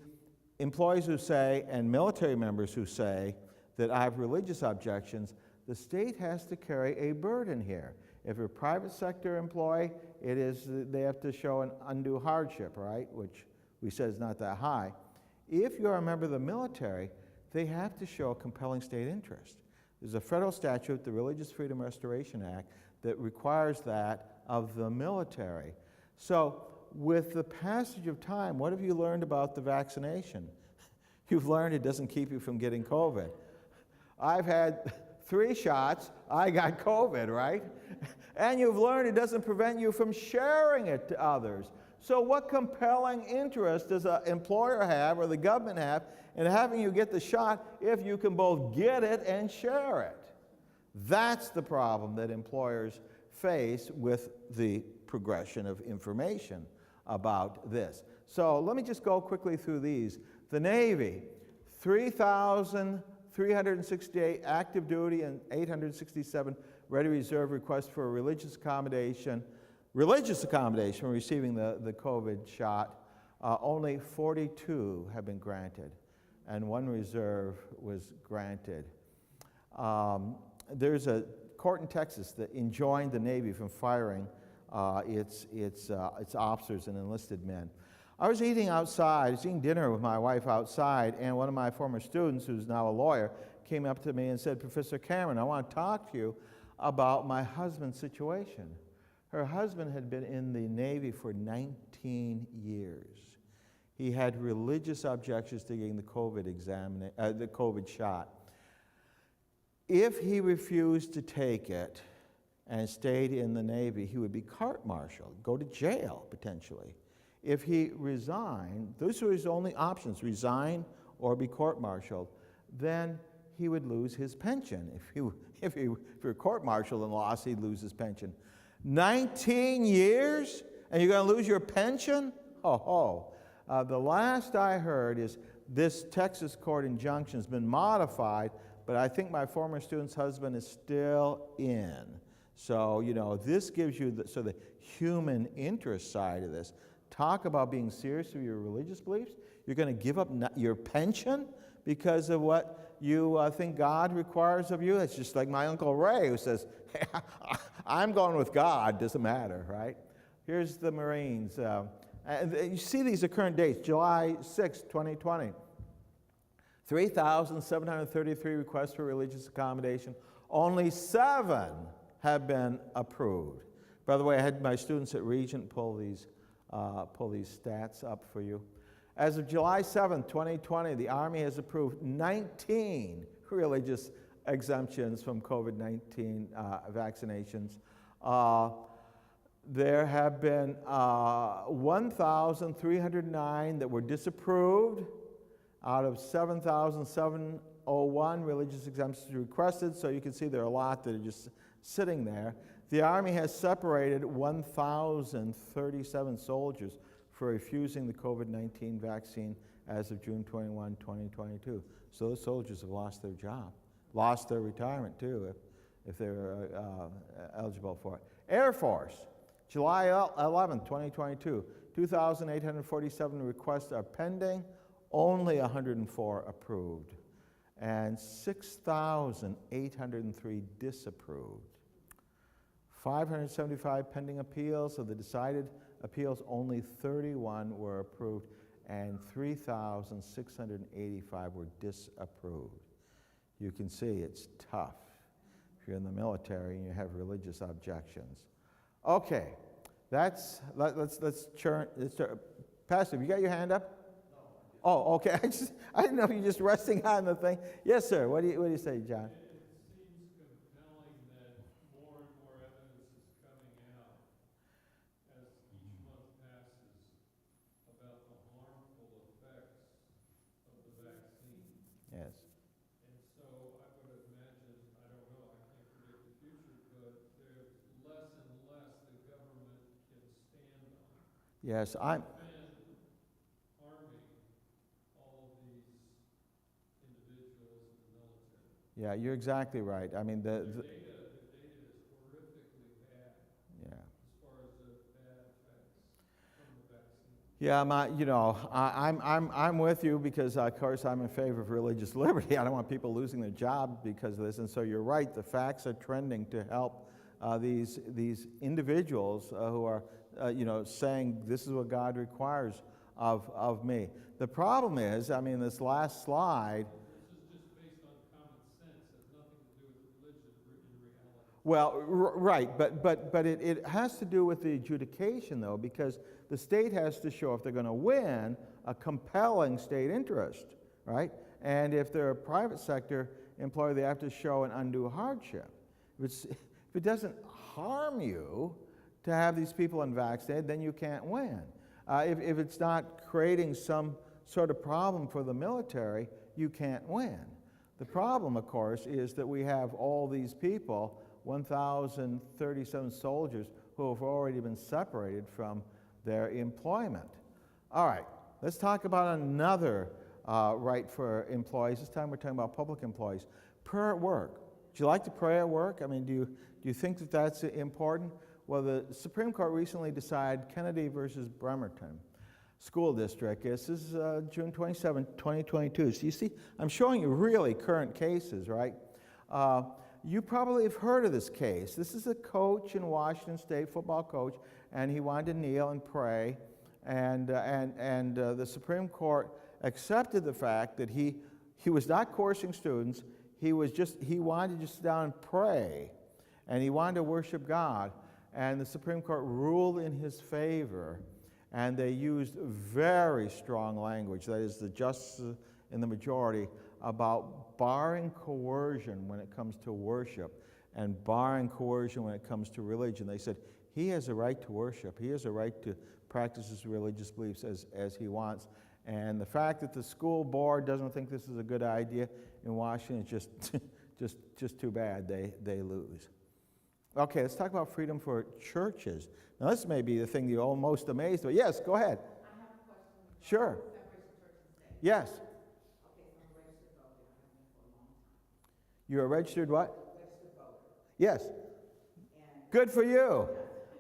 employees who say, and military members who say, that I have religious objections, the state has to carry a burden here. If you're a private sector employee, they have to show an undue hardship, right? Which we said is not that high. If you're a member of the military, they have to show a compelling state interest. There's a federal statute, the Religious Freedom Restoration Act, that requires that of the military. So with the passage of time, what have you learned about the vaccination? You've learned it doesn't keep you from getting COVID. I've had 3 shots, I got COVID, right? And you've learned it doesn't prevent you from sharing it to others. So what compelling interest does an employer have or the government have in having you get the shot if you can both get it and share it? That's the problem that employers face with the progression of information about this. So let me just go quickly through these. The Navy, 3,368 active duty and 867 ready reserve requests for religious accommodation from receiving the COVID shot. Only 42 have been granted. and 1 reserve was granted. There's a court in Texas that enjoined the Navy from firing its officers and enlisted men. I was eating dinner with my wife outside, and one of my former students, who's now a lawyer, came up to me and said, Professor Cameron, I want to talk to you about my husband's situation. Her husband had been in the Navy for 19 years. He had religious objections to getting the COVID shot. If he refused to take it and stayed in the Navy, he would be court-martialed, go to jail potentially. If he resigned, those were his only options, resign or be court-martialed, then he would lose his pension. If he were court-martialed and lost, he'd lose his pension. 19 years, and you're going to lose your pension? The last I heard is this Texas court injunction has been modified, but I think my former student's husband is still in. So, this gives you the human interest side of this. Talk about being serious with your religious beliefs. You're going to give up your pension because of what you think God requires of you? It's just like my Uncle Ray, who says, hey, I'm going with God, doesn't matter, right? Here's the Marines. You see these are current dates, July 6, 2020. 3,733 requests for religious accommodation. Only 7 have been approved. By the way, I had my students at Regent pull these stats up for you. As of July 7, 2020, the Army has approved 19 religious exemptions from COVID-19 vaccinations. There have been 1,309 that were disapproved out of 7,701 religious exemptions requested, so you can see there are a lot that are just sitting there. The Army has separated 1,037 soldiers for refusing the COVID-19 vaccine as of June 21, 2022. So those soldiers have lost their job, lost their retirement too, if they're eligible for it. Air Force, July 11, 2022, 2,847 requests are pending, only 104 approved, and 6,803 disapproved. 575 pending appeals. Of the decided appeals, only 31 were approved, and 3,685 were disapproved. You can see it's tough if you're in the military and you have religious objections. Okay, let's turn. Pastor, have you got your hand up? No. Oh, okay. I didn't know if you're just resting on the thing. Yes, sir. What do you say, John? Yes. And so I would imagine, I don't know, I can't predict the future, but there's less and less the government can stand on. Yes, harming all of these individuals in the military. Yeah, you're exactly right. I mean, the data is horrifically bad. Yeah. As far as the bad effects from the vaccine. Yeah, I'm with you because, of course, I'm in favor of religious liberty. I don't want people losing their job because of this. And so you're right. The facts are trending to help these individuals who are, saying this is what God requires of me. The problem is, this last slide. This is just based on common sense. It has nothing to do with religion in reality. Well, right, but it has to do with the adjudication, though, because the state has to show, if they're going to win, a compelling state interest, right? And if they're a private sector employer, they have to show an undue hardship. If it doesn't harm you to have these people unvaccinated, then you can't win. If it's not creating some sort of problem for the military, you can't win. The problem, of course, is that we have all these people, 1,037 soldiers, who have already been separated from their employment. All right, let's talk about another right for employees. This time we're talking about public employees. Prayer at work. Do you like to pray at work? Do you think that that's important? Well, the Supreme Court recently decided Kennedy versus Bremerton. School District. This is June 27, 2022. So you see, I'm showing you really current cases, right? You probably have heard of this case. This is a coach in Washington State, football coach, and he wanted to kneel and pray. And the Supreme Court accepted the fact that he was not coercing students. He wanted to just sit down and pray, and he wanted to worship God. And the Supreme Court ruled in his favor, and they used very strong language, that is, the justices in the majority, about barring coercion when it comes to worship and barring coercion when it comes to religion. They said he has a right to worship. He has a right to practice his religious beliefs as he wants. And the fact that the school board doesn't think this is a good idea in Washington is just too bad. They lose. Okay, let's talk about freedom for churches. Now, this may be the thing you're most amazed at. Yes, go ahead. I have a question. Sure. Separation of church and state. Yes. Okay, so I'm a registered voter. I have been for a long time. You're a registered what? Registered voter. Yes. And, Good for you.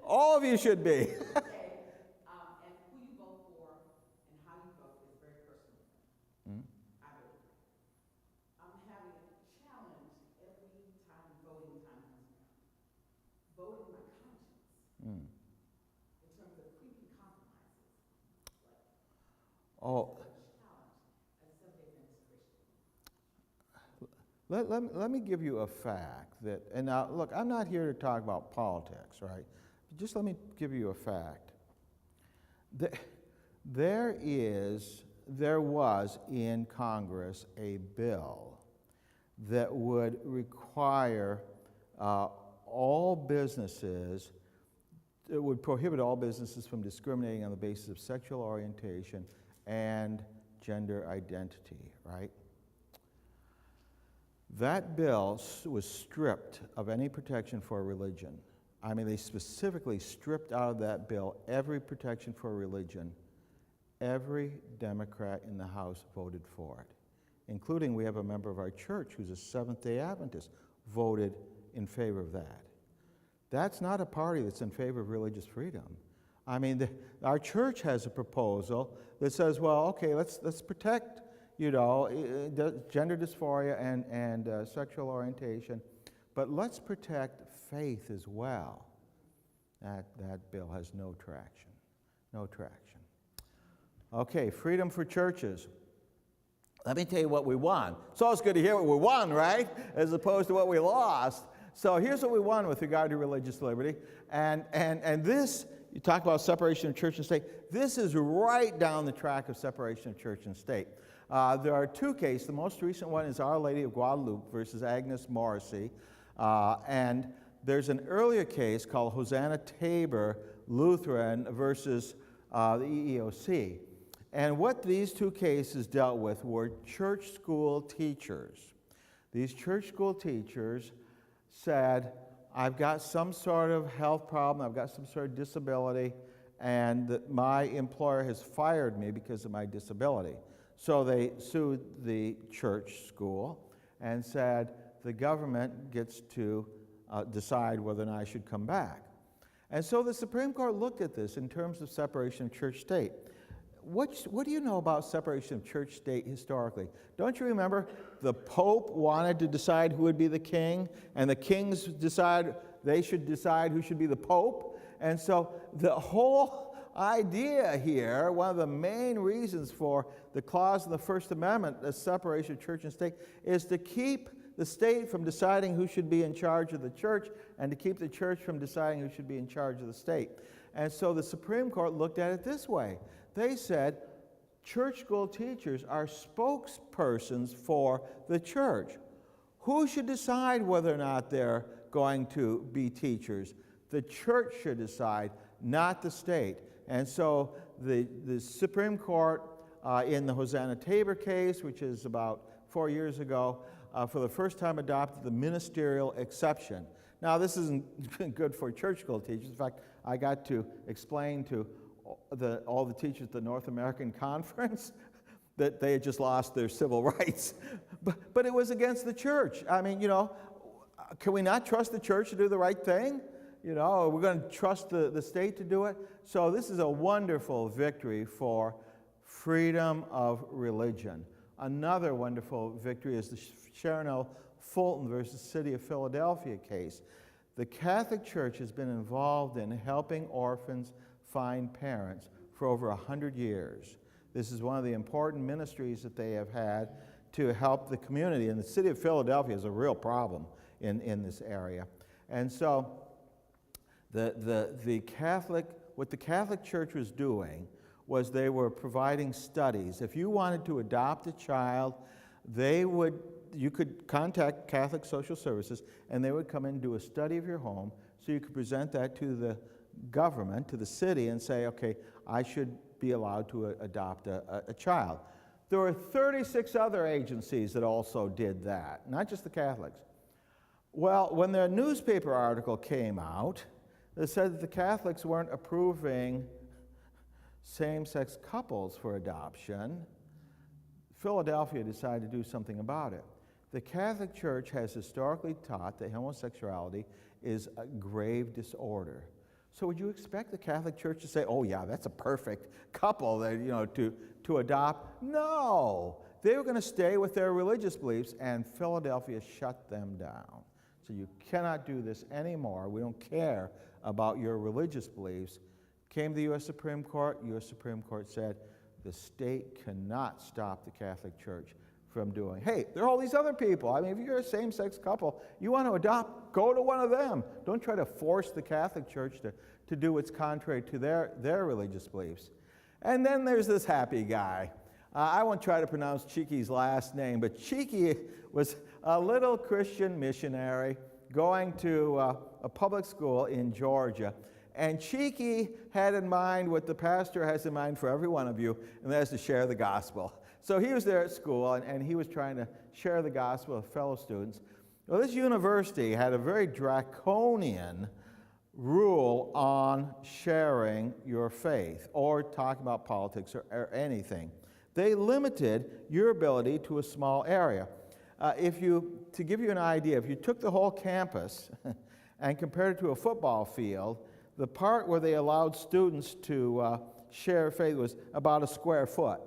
All of you should be. okay, and who you vote for and how you vote is very personal. I believe. I'm having a challenge every time voting time comes around. Voting my conscience in terms of creepy compromises. Oh, Challenge as somebody that's Christian. let me give you a fact that, and now look, I'm not here to talk about politics, right? Just let me give you a fact. There was in Congress a bill that would require all businesses, it would prohibit all businesses from discriminating on the basis of sexual orientation and gender identity, right? That bill was stripped of any protection for religion. I mean, they specifically stripped out of that bill every protection for religion. Every Democrat in the House voted for it, including we have a member of our church who's a Seventh-day Adventist, voted in favor of that. That's not a party that's in favor of religious freedom. I mean, our church has a proposal that says, well, okay, let's protect, gender dysphoria and sexual orientation, but let's protect faith as well. That bill has no traction. No traction. Okay, freedom for churches. Let me tell you what we won. It's always good to hear what we won, right? As opposed to what we lost. So here's what we won with regard to religious liberty. And this, you talk about separation of church and state, this is right down the track of separation of church and state. There are two cases. The most recent one is Our Lady of Guadalupe versus Agnes Morrissey. And there's an earlier case called Hosanna Tabor Lutheran versus the EEOC. And what these two cases dealt with were church school teachers. These church school teachers said, I've got some sort of health problem, I've got some sort of disability, and that my employer has fired me because of my disability. So they sued the church school and said, the government gets to decide whether or not I should come back. And so the Supreme Court looked at this in terms of separation of church-state. What do you know about separation of church-state historically? Don't you remember the Pope wanted to decide who would be the king, and the kings they should decide who should be the Pope? And so the whole idea here, one of the main reasons for the clause in the First Amendment, the separation of church and state, is to keep the state from deciding who should be in charge of the church and to keep the church from deciding who should be in charge of the state. And so the Supreme Court looked at it this way. They said church school teachers are spokespersons for the church. Who should decide whether or not they're going to be teachers? The church should decide, not the state. And so the Supreme Court in the Hosanna Tabor case, which is about 4 years ago, for the first time adopted the ministerial exception. Now, this isn't good for church school teachers. In fact, I got to explain to all the teachers at the North American Conference that they had just lost their civil rights. But it was against the church. I mean, can we not trust the church to do the right thing? You know, we're going to trust the state to do it. So this is a wonderful victory for freedom of religion. Another wonderful victory is the Sharon L. Fulton versus City of Philadelphia case. The Catholic Church has been involved in helping orphans find parents for over 100 years. This is one of the important ministries that they have had to help the community. And the City of Philadelphia is a real problem in this area. And so what the Catholic Church was doing was they were providing studies. If you wanted to adopt a child, you could contact Catholic Social Services, and they would come in and do a study of your home, so you could present that to the government, to the city, and say, okay, I should be allowed to adopt a child. There were 36 other agencies that also did that, not just the Catholics. Well, when the newspaper article came out, it said that the Catholics weren't approving same-sex couples for adoption. Philadelphia decided to do something about it. The Catholic Church has historically taught that homosexuality is a grave disorder. So would you expect the Catholic Church to say, oh yeah, that's a perfect couple that, to adopt? No. They were going to stay with their religious beliefs, and Philadelphia shut them down. So you cannot do this anymore. We don't care about your religious beliefs. Came to the U.S. Supreme Court. U.S. Supreme Court said the state cannot stop the Catholic Church from doing. Hey, there are all these other people. I mean, if you're a same-sex couple, you want to adopt, go to one of them. Don't try to force the Catholic Church to do what's contrary to their religious beliefs. And then there's this happy guy. I won't try to pronounce Cheeky's last name, but Cheeky was a little Christian missionary going to a public school in Georgia. And Cheeky had in mind what the pastor has in mind for every one of you, and that is to share the gospel. So he was there at school, and he was trying to share the gospel with fellow students. Well, this university had a very draconian rule on sharing your faith or talking about politics or anything. They limited your ability to a small area. To give you an idea, if you took the whole campus and compared it to a football field, the part where they allowed students to share faith was about a square foot.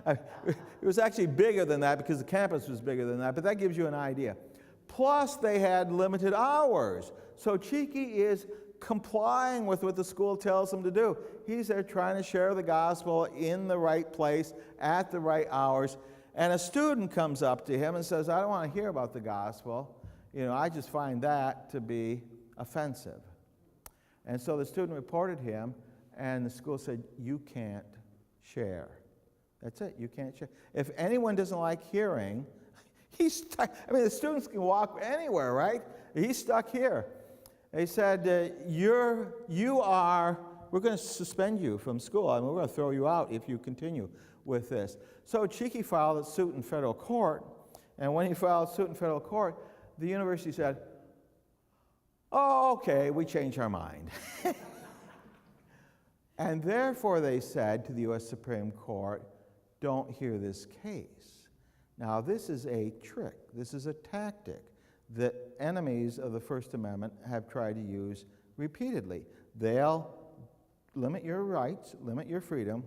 It was actually bigger than that because the campus was bigger than that, but that gives you an idea. Plus, they had limited hours. So Cheeky is complying with what the school tells him to do. He's there trying to share the gospel in the right place at the right hours. And a student comes up to him and says, I don't want to hear about the gospel. I just find that to be offensive. And so the student reported him, and the school said, you can't share. That's it, you can't share. If anyone doesn't like hearing, he's stuck. I mean, the students can walk anywhere, right? He's stuck here. They said, we're going to suspend you from school. I mean, we're going to throw you out if you continue with this. So Cheeky filed a suit in federal court, and when he filed suit in federal court, the university said, oh, okay, we changed our mind. And therefore, they said to the U.S. Supreme Court, don't hear this case. Now, this is a trick. This is a tactic that enemies of the First Amendment have tried to use repeatedly. They'll limit your rights, limit your freedom,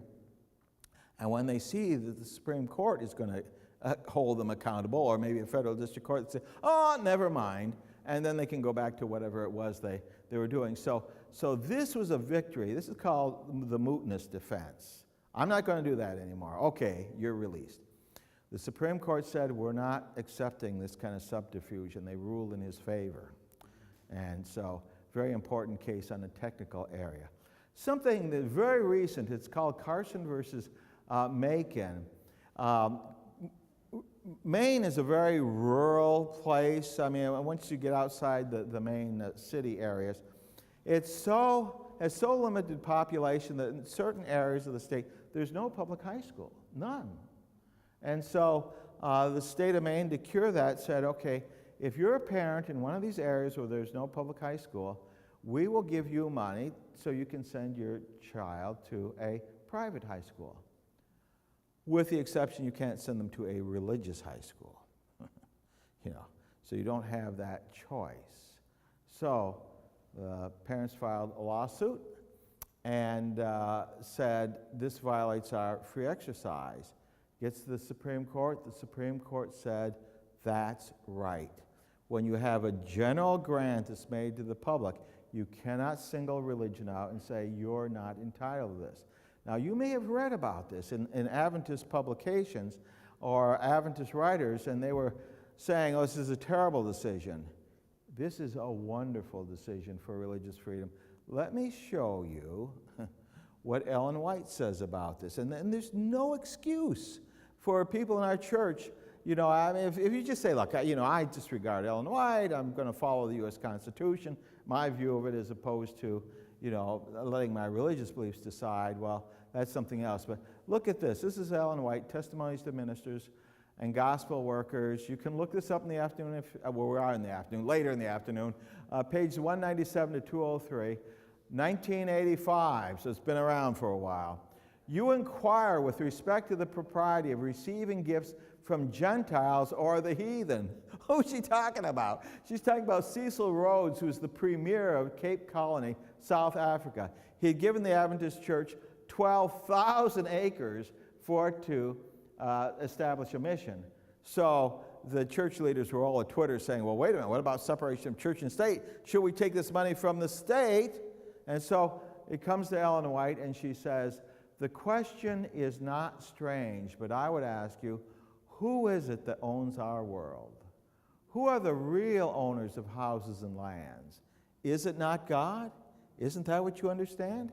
and when they see that the Supreme Court is going to hold them accountable, or maybe a federal district court, they say, oh, never mind, and then they can go back to whatever it was they were doing. So this was a victory. This is called the mootness defense. I'm not going to do that anymore. Okay, you're released. The Supreme Court said we're not accepting this kind of subterfuge, and they ruled in his favor. And so, very important case on the technical area. Something that's very recent, it's called Carson versus Macon. Maine is a very rural place. I mean, once you get outside the main city areas, has so limited population that in certain areas of the state, there's no public high school, none. And so the state of Maine, to cure that, said, okay, if you're a parent in one of these areas where there's no public high school, we will give you money so you can send your child to a private high school. With the exception, you can't send them to a religious high school. So you don't have that choice. So parents filed a lawsuit and said this violates our free exercise. Gets to the Supreme Court said that's right. When you have a general grant that's made to the public, you cannot single religion out and say you're not entitled to this. Now, you may have read about this in Adventist publications or Adventist writers, and they were saying, oh, this is a terrible decision. This is a wonderful decision for religious freedom. Let me show you what Ellen White says about this. And there's no excuse for people in our church. You know, I mean, if you just say, look, I disregard Ellen White, I'm going to follow the U.S. Constitution, my view of it as opposed to, letting my religious beliefs decide, well, that's something else. But look at this. This is Ellen White, Testimonies to Ministers and Gospel Workers. You can look this up in the afternoon, we are in the afternoon, later in the afternoon, page 197 to 203, 1985, so it's been around for a while. You inquire with respect to the propriety of receiving gifts from Gentiles or the heathen. Who's she talking about? She's talking about Cecil Rhodes, who's the premier of Cape Colony, South Africa. He had given the Adventist Church 12,000 acres for it to establish a mission. So the church leaders were all at Twitter saying, well, wait a minute, what about separation of church and state? Should we take this money from the state? And so it comes to Ellen White, and she says, the question is not strange, but I would ask you, who is it that owns our world? Who are the real owners of houses and lands? Is it not God? Isn't that what you understand?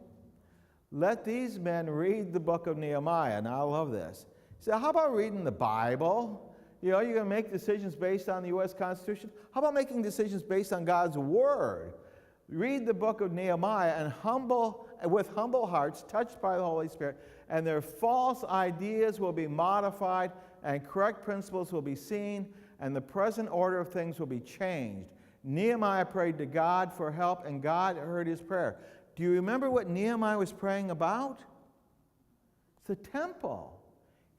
Let these men read the book of Nehemiah. Now, I love this. So how about reading the Bible? You're going to make decisions based on the U.S. Constitution? How about making decisions based on God's Word? Read the book of Nehemiah and with humble hearts, touched by the Holy Spirit, and their false ideas will be modified, and correct principles will be seen, and the present order of things will be changed. Nehemiah prayed to God for help, and God heard his prayer. Do you remember what Nehemiah was praying about? The temple.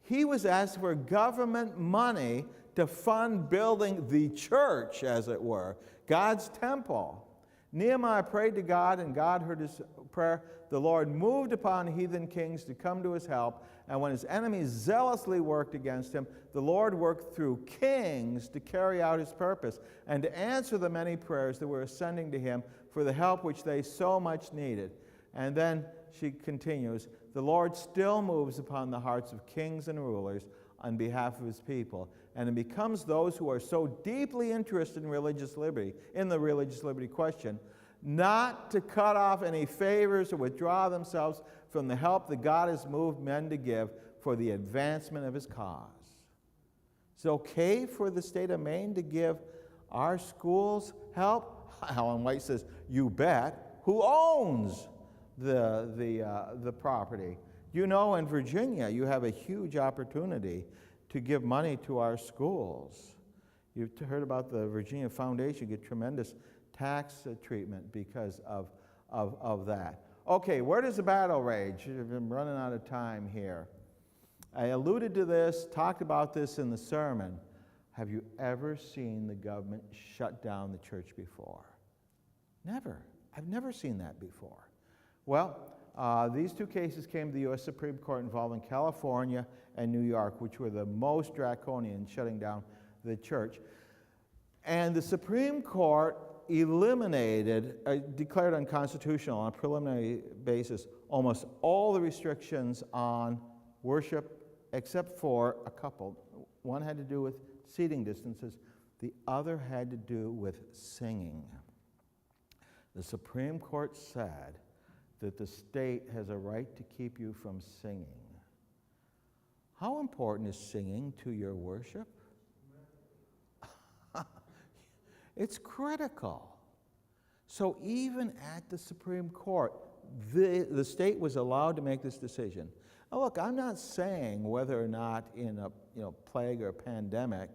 He was asking for government money to fund building the church, as it were, God's temple. Nehemiah prayed to God, and God heard his prayer. The Lord moved upon heathen kings to come to his help, and when his enemies zealously worked against him, the Lord worked through kings to carry out his purpose and to answer the many prayers that were ascending to him for the help which they so much needed. And then she continues, the Lord still moves upon the hearts of kings and rulers on behalf of his people, and it becomes those who are so deeply interested in religious liberty, in the religious liberty question, not to cut off any favors or withdraw themselves from the help that God has moved men to give for the advancement of his cause. It's okay for the state of Maine to give our schools help? Ellen White says, you bet. Who owns the property? You know, in Virginia, you have a huge opportunity to give money to our schools. You've heard about the Virginia Foundation get tremendous tax treatment because of that. Okay, where does the battle rage? I'm running out of time here. I alluded to this, talked about this in the sermon. Have you ever seen the government shut down the church before? Never. I've never seen that before. Well, these two cases came to the U.S. Supreme Court involving California and New York, which were the most draconian in shutting down the church. And the Supreme Court eliminated, declared unconstitutional on a preliminary basis, almost all the restrictions on worship except for a couple. One had to do with seating distances. The other had to do with singing. The Supreme Court said that the state has a right to keep you from singing. How important is singing to your worship? It's critical. So even at the Supreme Court, the state was allowed to make this decision. Now look, I'm not saying whether or not in a plague or a pandemic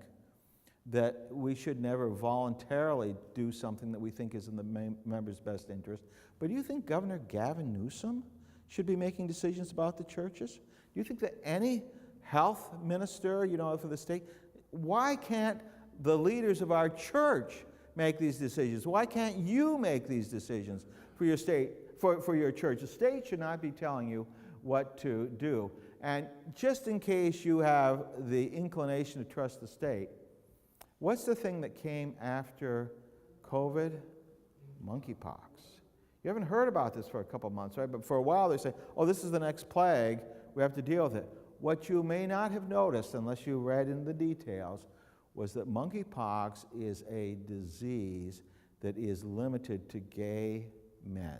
that we should never voluntarily do something that we think is in the members' best interest. But do you think Governor Gavin Newsom should be making decisions about the churches? Do you think that any health minister, for the state, why can't the leaders of our church make these decisions? Why can't you make these decisions for your state, for your church? The state should not be telling you what to do. And just in case you have the inclination to trust the state, what's the thing that came after COVID? Monkeypox. You haven't heard about this for a couple months, right? But for a while they say, oh, this is the next plague. We have to deal with it. What you may not have noticed, unless you read in the details, was that monkeypox is a disease that is limited to gay men.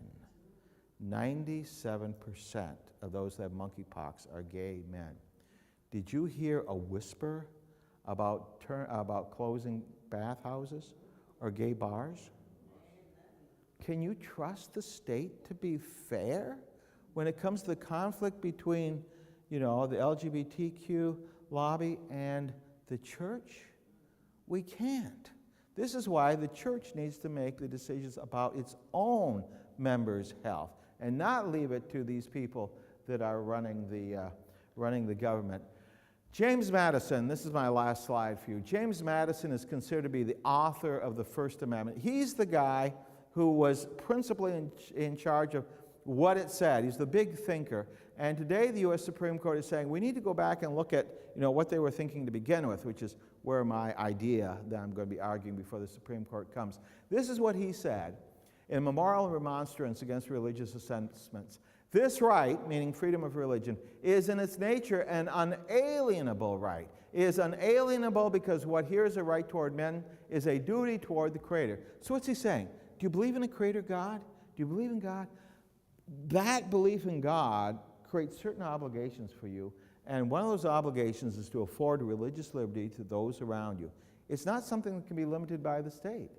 97% of those that have monkeypox are gay men. Did you hear a whisper about closing bathhouses or gay bars? Can you trust the state to be fair when it comes to the conflict between, the LGBTQ lobby and the church? We can't. This is why the church needs to make the decisions about its own members' health and not leave it to these people that are running the government. James Madison, this is my last slide for you. James Madison is considered to be the author of the First Amendment. He's the guy who was principally in charge of what it said. He's the big thinker. And today the U.S. Supreme Court is saying we need to go back and look at what they were thinking to begin with, which is where my idea that I'm going to be arguing before the Supreme Court comes. This is what he said in Memorial and Remonstrance Against Religious Assessments. This right, meaning freedom of religion, is in its nature an unalienable right. It is unalienable because what here is a right toward men is a duty toward the Creator. So what's he saying? Do you believe in a Creator God? Do you believe in God? That belief in God creates certain obligations for you, and one of those obligations is to afford religious liberty to those around you. It's not something that can be limited by the state.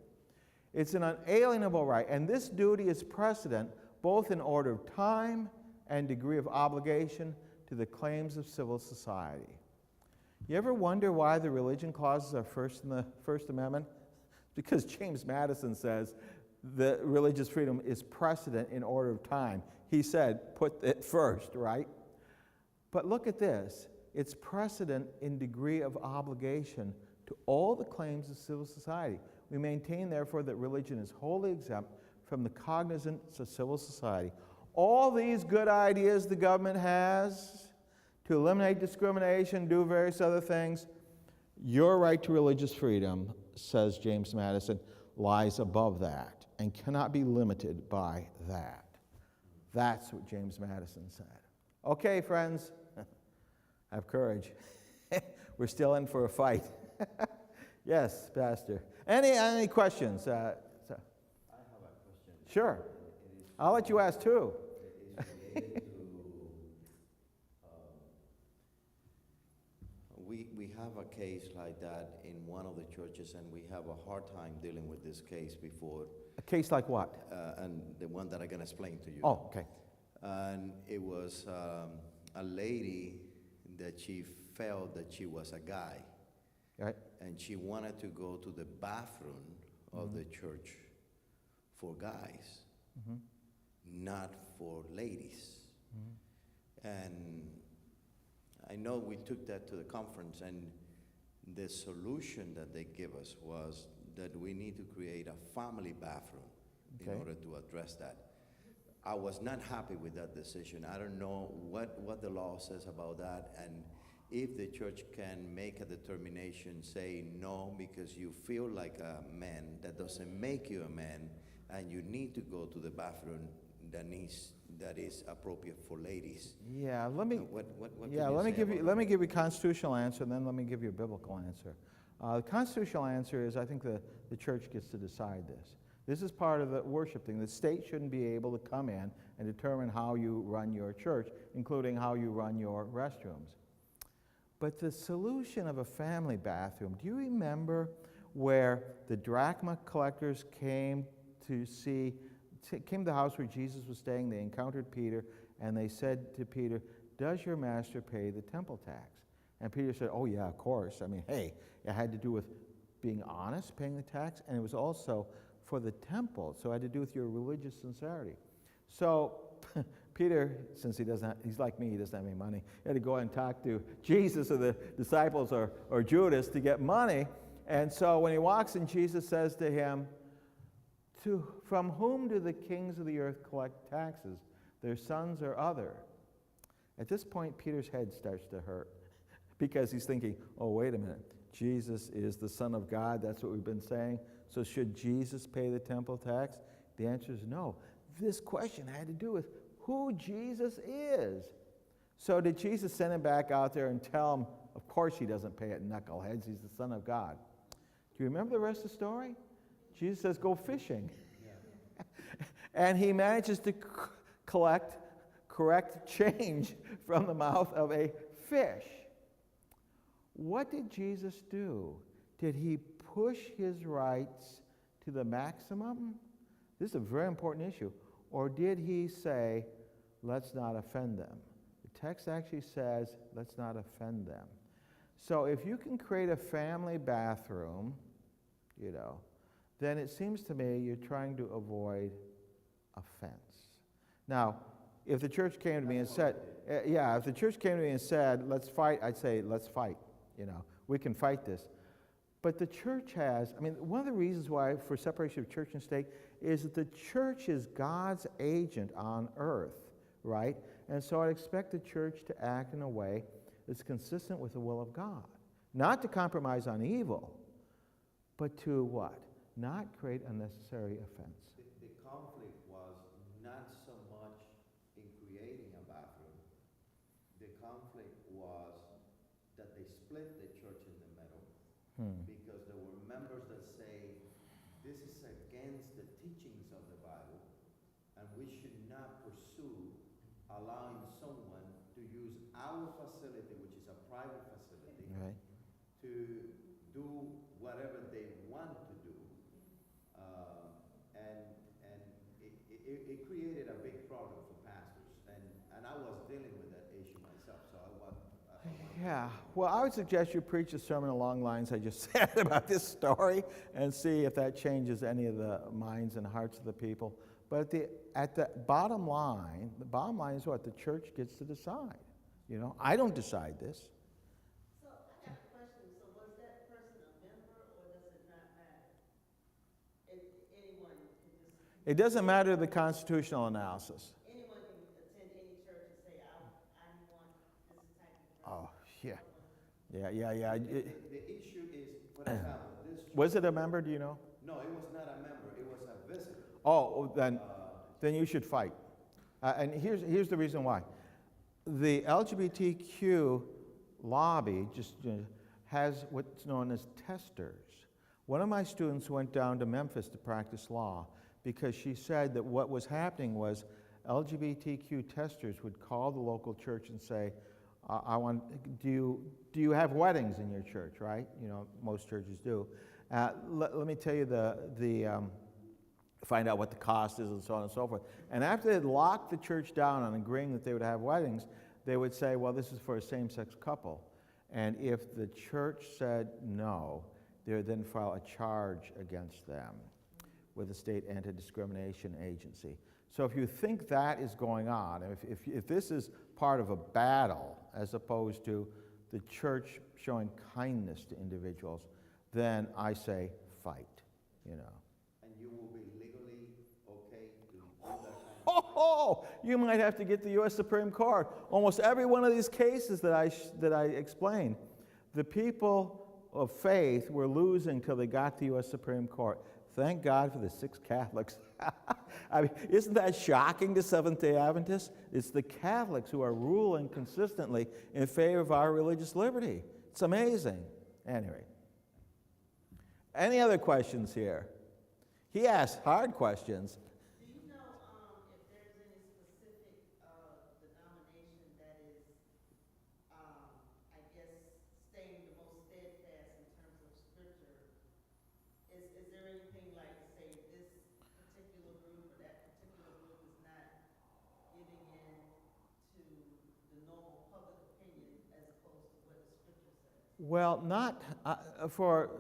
It's an unalienable right, and this duty is precedent both in order of time and degree of obligation to the claims of civil society. You ever wonder why the religion clauses are first in the First Amendment? Because James Madison says that religious freedom is precedent in order of time. He said, put it first, right? But look at this. It's precedent in degree of obligation to all the claims of civil society. We maintain, therefore, that religion is wholly exempt from the cognizance of civil society. All these good ideas the government has to eliminate discrimination, do various other things, your right to religious freedom, says James Madison, lies above that and cannot be limited by that. That's what James Madison said. Okay, friends, have courage. We're still in for a fight. Yes, Pastor. Any questions? I have a question. Sure. I'll let you ask too. It's related to, we have a case like that in one of the churches, and we have a hard time dealing with this case before. A case like what? And the one that I'm going to explain to you. Oh, okay. And it was a lady that she felt that she was a guy. Right. And she wanted to go to the bathroom of the church for guys, not for ladies. And I know we took that to the conference, and the solution that they give us was that we need to create a family bathroom in order to address that. I was not happy with that decision. I don't know what the law says about that, and if the church can make a determination, say no, because you feel like a man, that doesn't make you a man, and you need to go to the bathroom that is appropriate for ladies. Yeah, let me. What Let me give you a constitutional answer, and then let me give you a biblical answer. The constitutional answer is I think the church gets to decide this. This is part of the worship thing. The state shouldn't be able to come in and determine how you run your church, including how you run your restrooms. But the solution of a family bathroom, do you remember where the drachma collectors came to the house where Jesus was staying? They encountered Peter, and they said to Peter, "Does your master pay the temple tax?" And Peter said, "Oh yeah, of course. I mean, hey, it had to do with being honest, paying the tax, and it was also for the temple, so it had to do with your religious sincerity." So Peter, since he's like me, he doesn't have any money, he had to go and talk to Jesus or the disciples or Judas to get money. And so when he walks in, Jesus says to him, from whom do the kings of the earth collect taxes? Their sons or other? At this point, Peter's head starts to hurt because he's thinking, oh, wait a minute. Jesus is the Son of God. That's what we've been saying. So should Jesus pay the temple tax? The answer is no. This question had to do with who Jesus is. So did Jesus send him back out there and tell him, of course he doesn't pay it, knuckleheads, he's the Son of God? Do you remember the rest of the story? Jesus says, go fishing. Yeah. And he manages to collect correct change from the mouth of a fish. What did Jesus do? Did he push his rights to the maximum? This is a very important issue. Or did he say, let's not offend them? The text actually says, let's not offend them. So if you can create a family bathroom, then it seems to me you're trying to avoid offense. Now, if the church came to me and said, if the church came to me and said, let's fight, I'd say, let's fight. We can fight this. But the church has, one of the reasons why for separation of church and state is that the church is God's agent on earth, right? And so I'd expect the church to act in a way that's consistent with the will of God. Not to compromise on evil, but to what? Not create unnecessary offense. The conflict was not so much in creating a bathroom. The conflict was that they split the church in the middle because there were members that say, this is against the teachings of the Bible, and we should not pursue allowing someone to use our facility, which is a private facility, Right. to do whatever they want to do. And it created a big problem for pastors. And I was dealing with that issue myself, so I want Yeah, well, I would suggest you preach a sermon along lines I just said about this story and see if that changes any of the minds and hearts of the people. But at the bottom line is what? The church gets to decide. I don't decide this. So I got a question. So was that person a member or does it not matter? Anyone can just. It doesn't matter the constitutional analysis. Anyone can attend any church and say, I want this type of. Oh, yeah. The issue is, for example, this church, Was it a member, do you know? no, it was not a member, it was a visitor. Oh, then you should fight. And here's the reason why. The LGBTQ lobby just has what's known as testers. One of my students went down to Memphis to practice law because she said that what was happening was LGBTQ testers would call the local church and say, do you have weddings in your church, right? Most churches do. Let me tell you find out what the cost is and so on and so forth. And after they'd locked the church down on agreeing that they would have weddings, they would say, well, this is for a same-sex couple. And if the church said no, they would then file a charge against them with the state anti-discrimination agency. So if you think that is going on, if this is part of a battle as opposed to the church showing kindness to individuals, then I say fight, And you will be legally okay to do that kind of Oh, you might have to get the U.S. Supreme Court. Almost every one of these cases that I explained, the people of faith were losing till they got to the U.S. Supreme Court. Thank God for the 6 Catholics. Isn't that shocking to Seventh-day Adventists? It's the Catholics who are ruling consistently in favor of our religious liberty. It's amazing. Anyway. Any other questions here? He asked hard questions. Do you know if there's any specific denomination that is, I guess, staying the most steadfast in terms of scripture? Is there anything like, say, this particular group or that particular group is not giving in to the normal public opinion as opposed to what the scripture says? Well, not for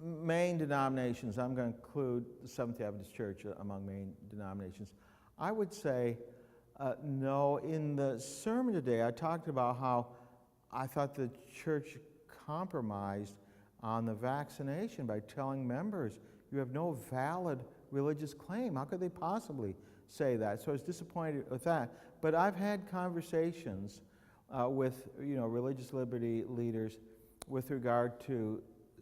main denominations. I'm going to include the Seventh-day Adventist Church among main denominations. I would say no. In the sermon today, I talked about how I thought the church compromised on the vaccination by telling members you have no valid religious claim. How could they possibly say that? So I was disappointed with that. But I've had conversations with religious liberty leaders with regard to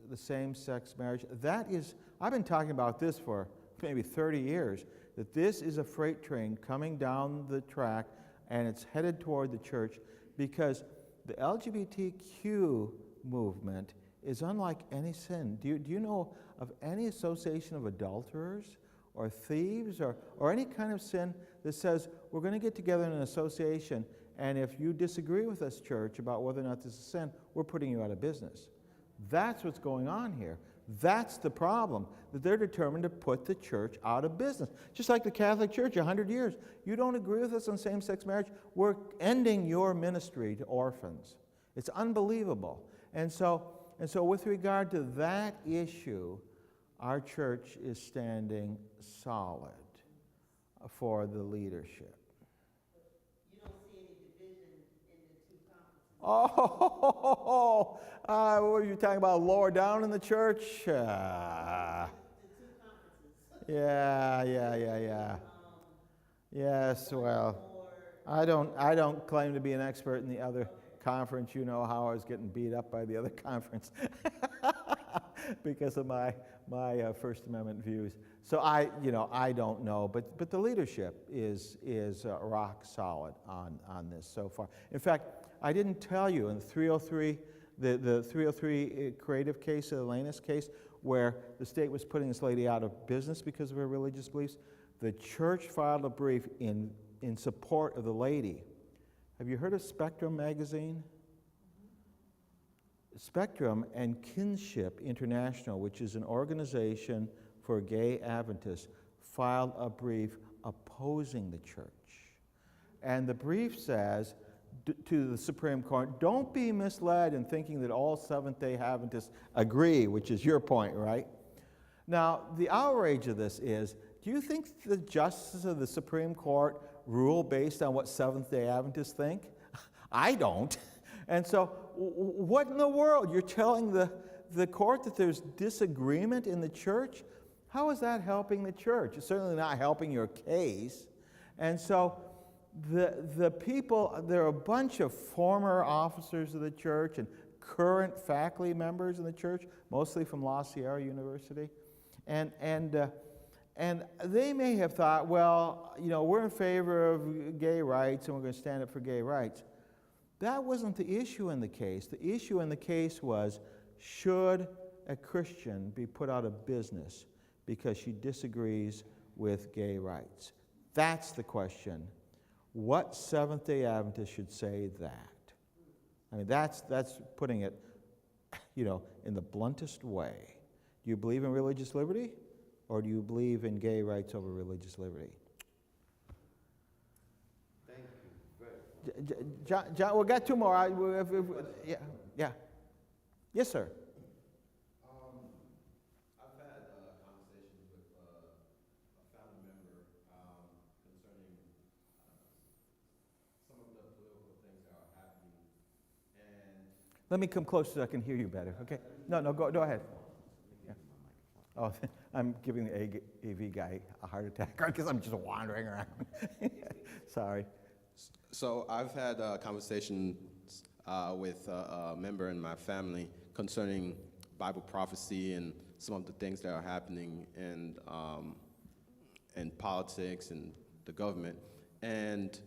the same-sex marriage. That is, I've been talking about this for maybe 30 years, that this is a freight train coming down the track and it's headed toward the church, because the LGBTQ movement is unlike any sin. Do you know of any association of adulterers or thieves or any kind of sin that says we're going to get together in an association, and if you disagree with us, church, about whether or not this is sin, we're putting you out of business? That's what's going on here. That's the problem, that they're determined to put the church out of business. Just like the Catholic Church, 100 years. You don't agree with us on same-sex marriage, we're ending your ministry to orphans. It's unbelievable. And so with regard to that issue, our church is standing solid for the leadership. You don't see any division in the two conferences? What are you talking about, lower down in the church? The two conferences. Yeah. Yes, well, I don't claim to be an expert in the other conference. You know how I was getting beat up by the other conference because of my First Amendment views. So I don't know, but the leadership is rock solid on this so far. In fact, I didn't tell you in the 303, the 303 creative case, the Lanus case, where the state was putting this lady out of business because of her religious beliefs. The church filed a brief in support of the lady. Have you heard of Spectrum magazine? Spectrum and Kinship International, which is an organization for gay Adventists, filed a brief opposing the church. And the brief says to the Supreme Court, don't be misled in thinking that all Seventh-day Adventists agree, which is your point, right? Now, the outrage of this is, do you think the justices of the Supreme Court rule based on what Seventh-day Adventists think? I don't. And so, what in the world? You're telling the court that there's disagreement in the church? How is that helping the church? It's certainly not helping your case. And so, the people, there are a bunch of former officers of the church and current faculty members in the church, mostly from La Sierra University. And they may have thought, well, we're in favor of gay rights and we're going to stand up for gay rights. That wasn't the issue in the case. The issue in the case was, should a Christian be put out of business because she disagrees with gay rights? That's the question. What Seventh-day Adventist should say that? I mean, that's putting it, in the bluntest way. Do you believe in religious liberty, or do you believe in gay rights over religious liberty? Thank you. John, we've got two more. Yeah. Yes, sir. I've had conversations with a family member concerning some of the political things that are happening, and Let me come closer so I can hear you better, okay? No, go ahead. Yeah. Oh, I'm giving the AV guy a heart attack because I'm just wandering around. Sorry. so I've had conversations with a member in my family concerning Bible prophecy and some of the things that are happening in politics and the government. And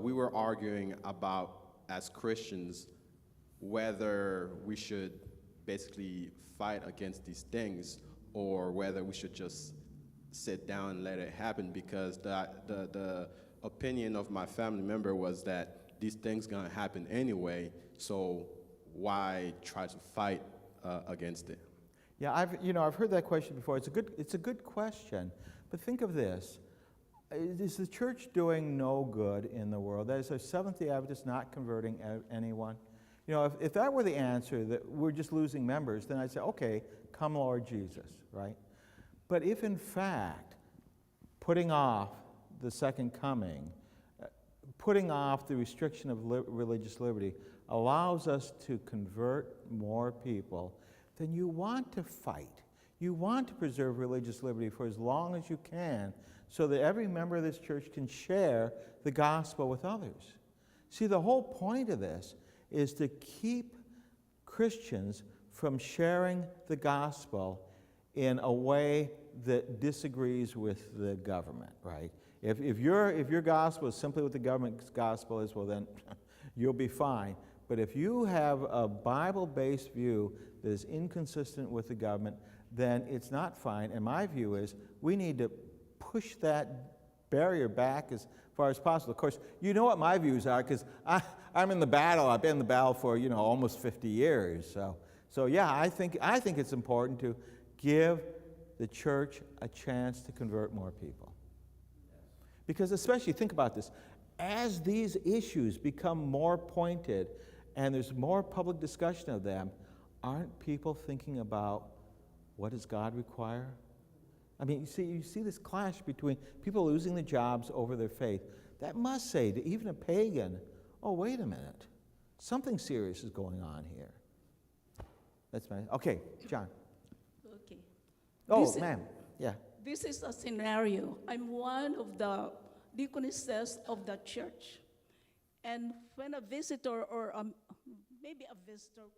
we were arguing about, as Christians, whether we should basically fight against these things or whether we should just sit down and let it happen, because the opinion of my family member was that these things gonna happen anyway, so why try to fight against it? Yeah, I've heard that question before. It's a good question, but think of this: is the church doing no good in the world? That is, are Seventh-day Adventists not converting anyone? If that were the answer, that we're just losing members, then I'd say, okay, come Lord Jesus, right? But if in fact putting off the second coming, putting off the restriction of religious liberty allows us to convert more people, then you want to fight. You want to preserve religious liberty for as long as you can so that every member of this church can share the gospel with others. See, the whole point of this is to keep Christians from sharing the gospel in a way that disagrees with the government, right? If your gospel is simply what the government's gospel is, well then you'll be fine. But if you have a Bible-based view that is inconsistent with the government, then it's not fine. And my view is we need to push that barrier back as far as possible. Of course, you know what my views are because I'm in the battle. I've been in the battle for almost 50 years. So yeah, I think it's important to give the church a chance to convert more people. Because especially, think about this, as these issues become more pointed and there's more public discussion of them, aren't people thinking about what does God require? I mean, you see this clash between people losing their jobs over their faith. That must say to even a pagan, oh, wait a minute, something serious is going on here. That's my, okay, John. Okay. Oh, This is- ma'am, yeah. This is a scenario. I'm one of the deaconesses of the church. And when a visitor or maybe a visitor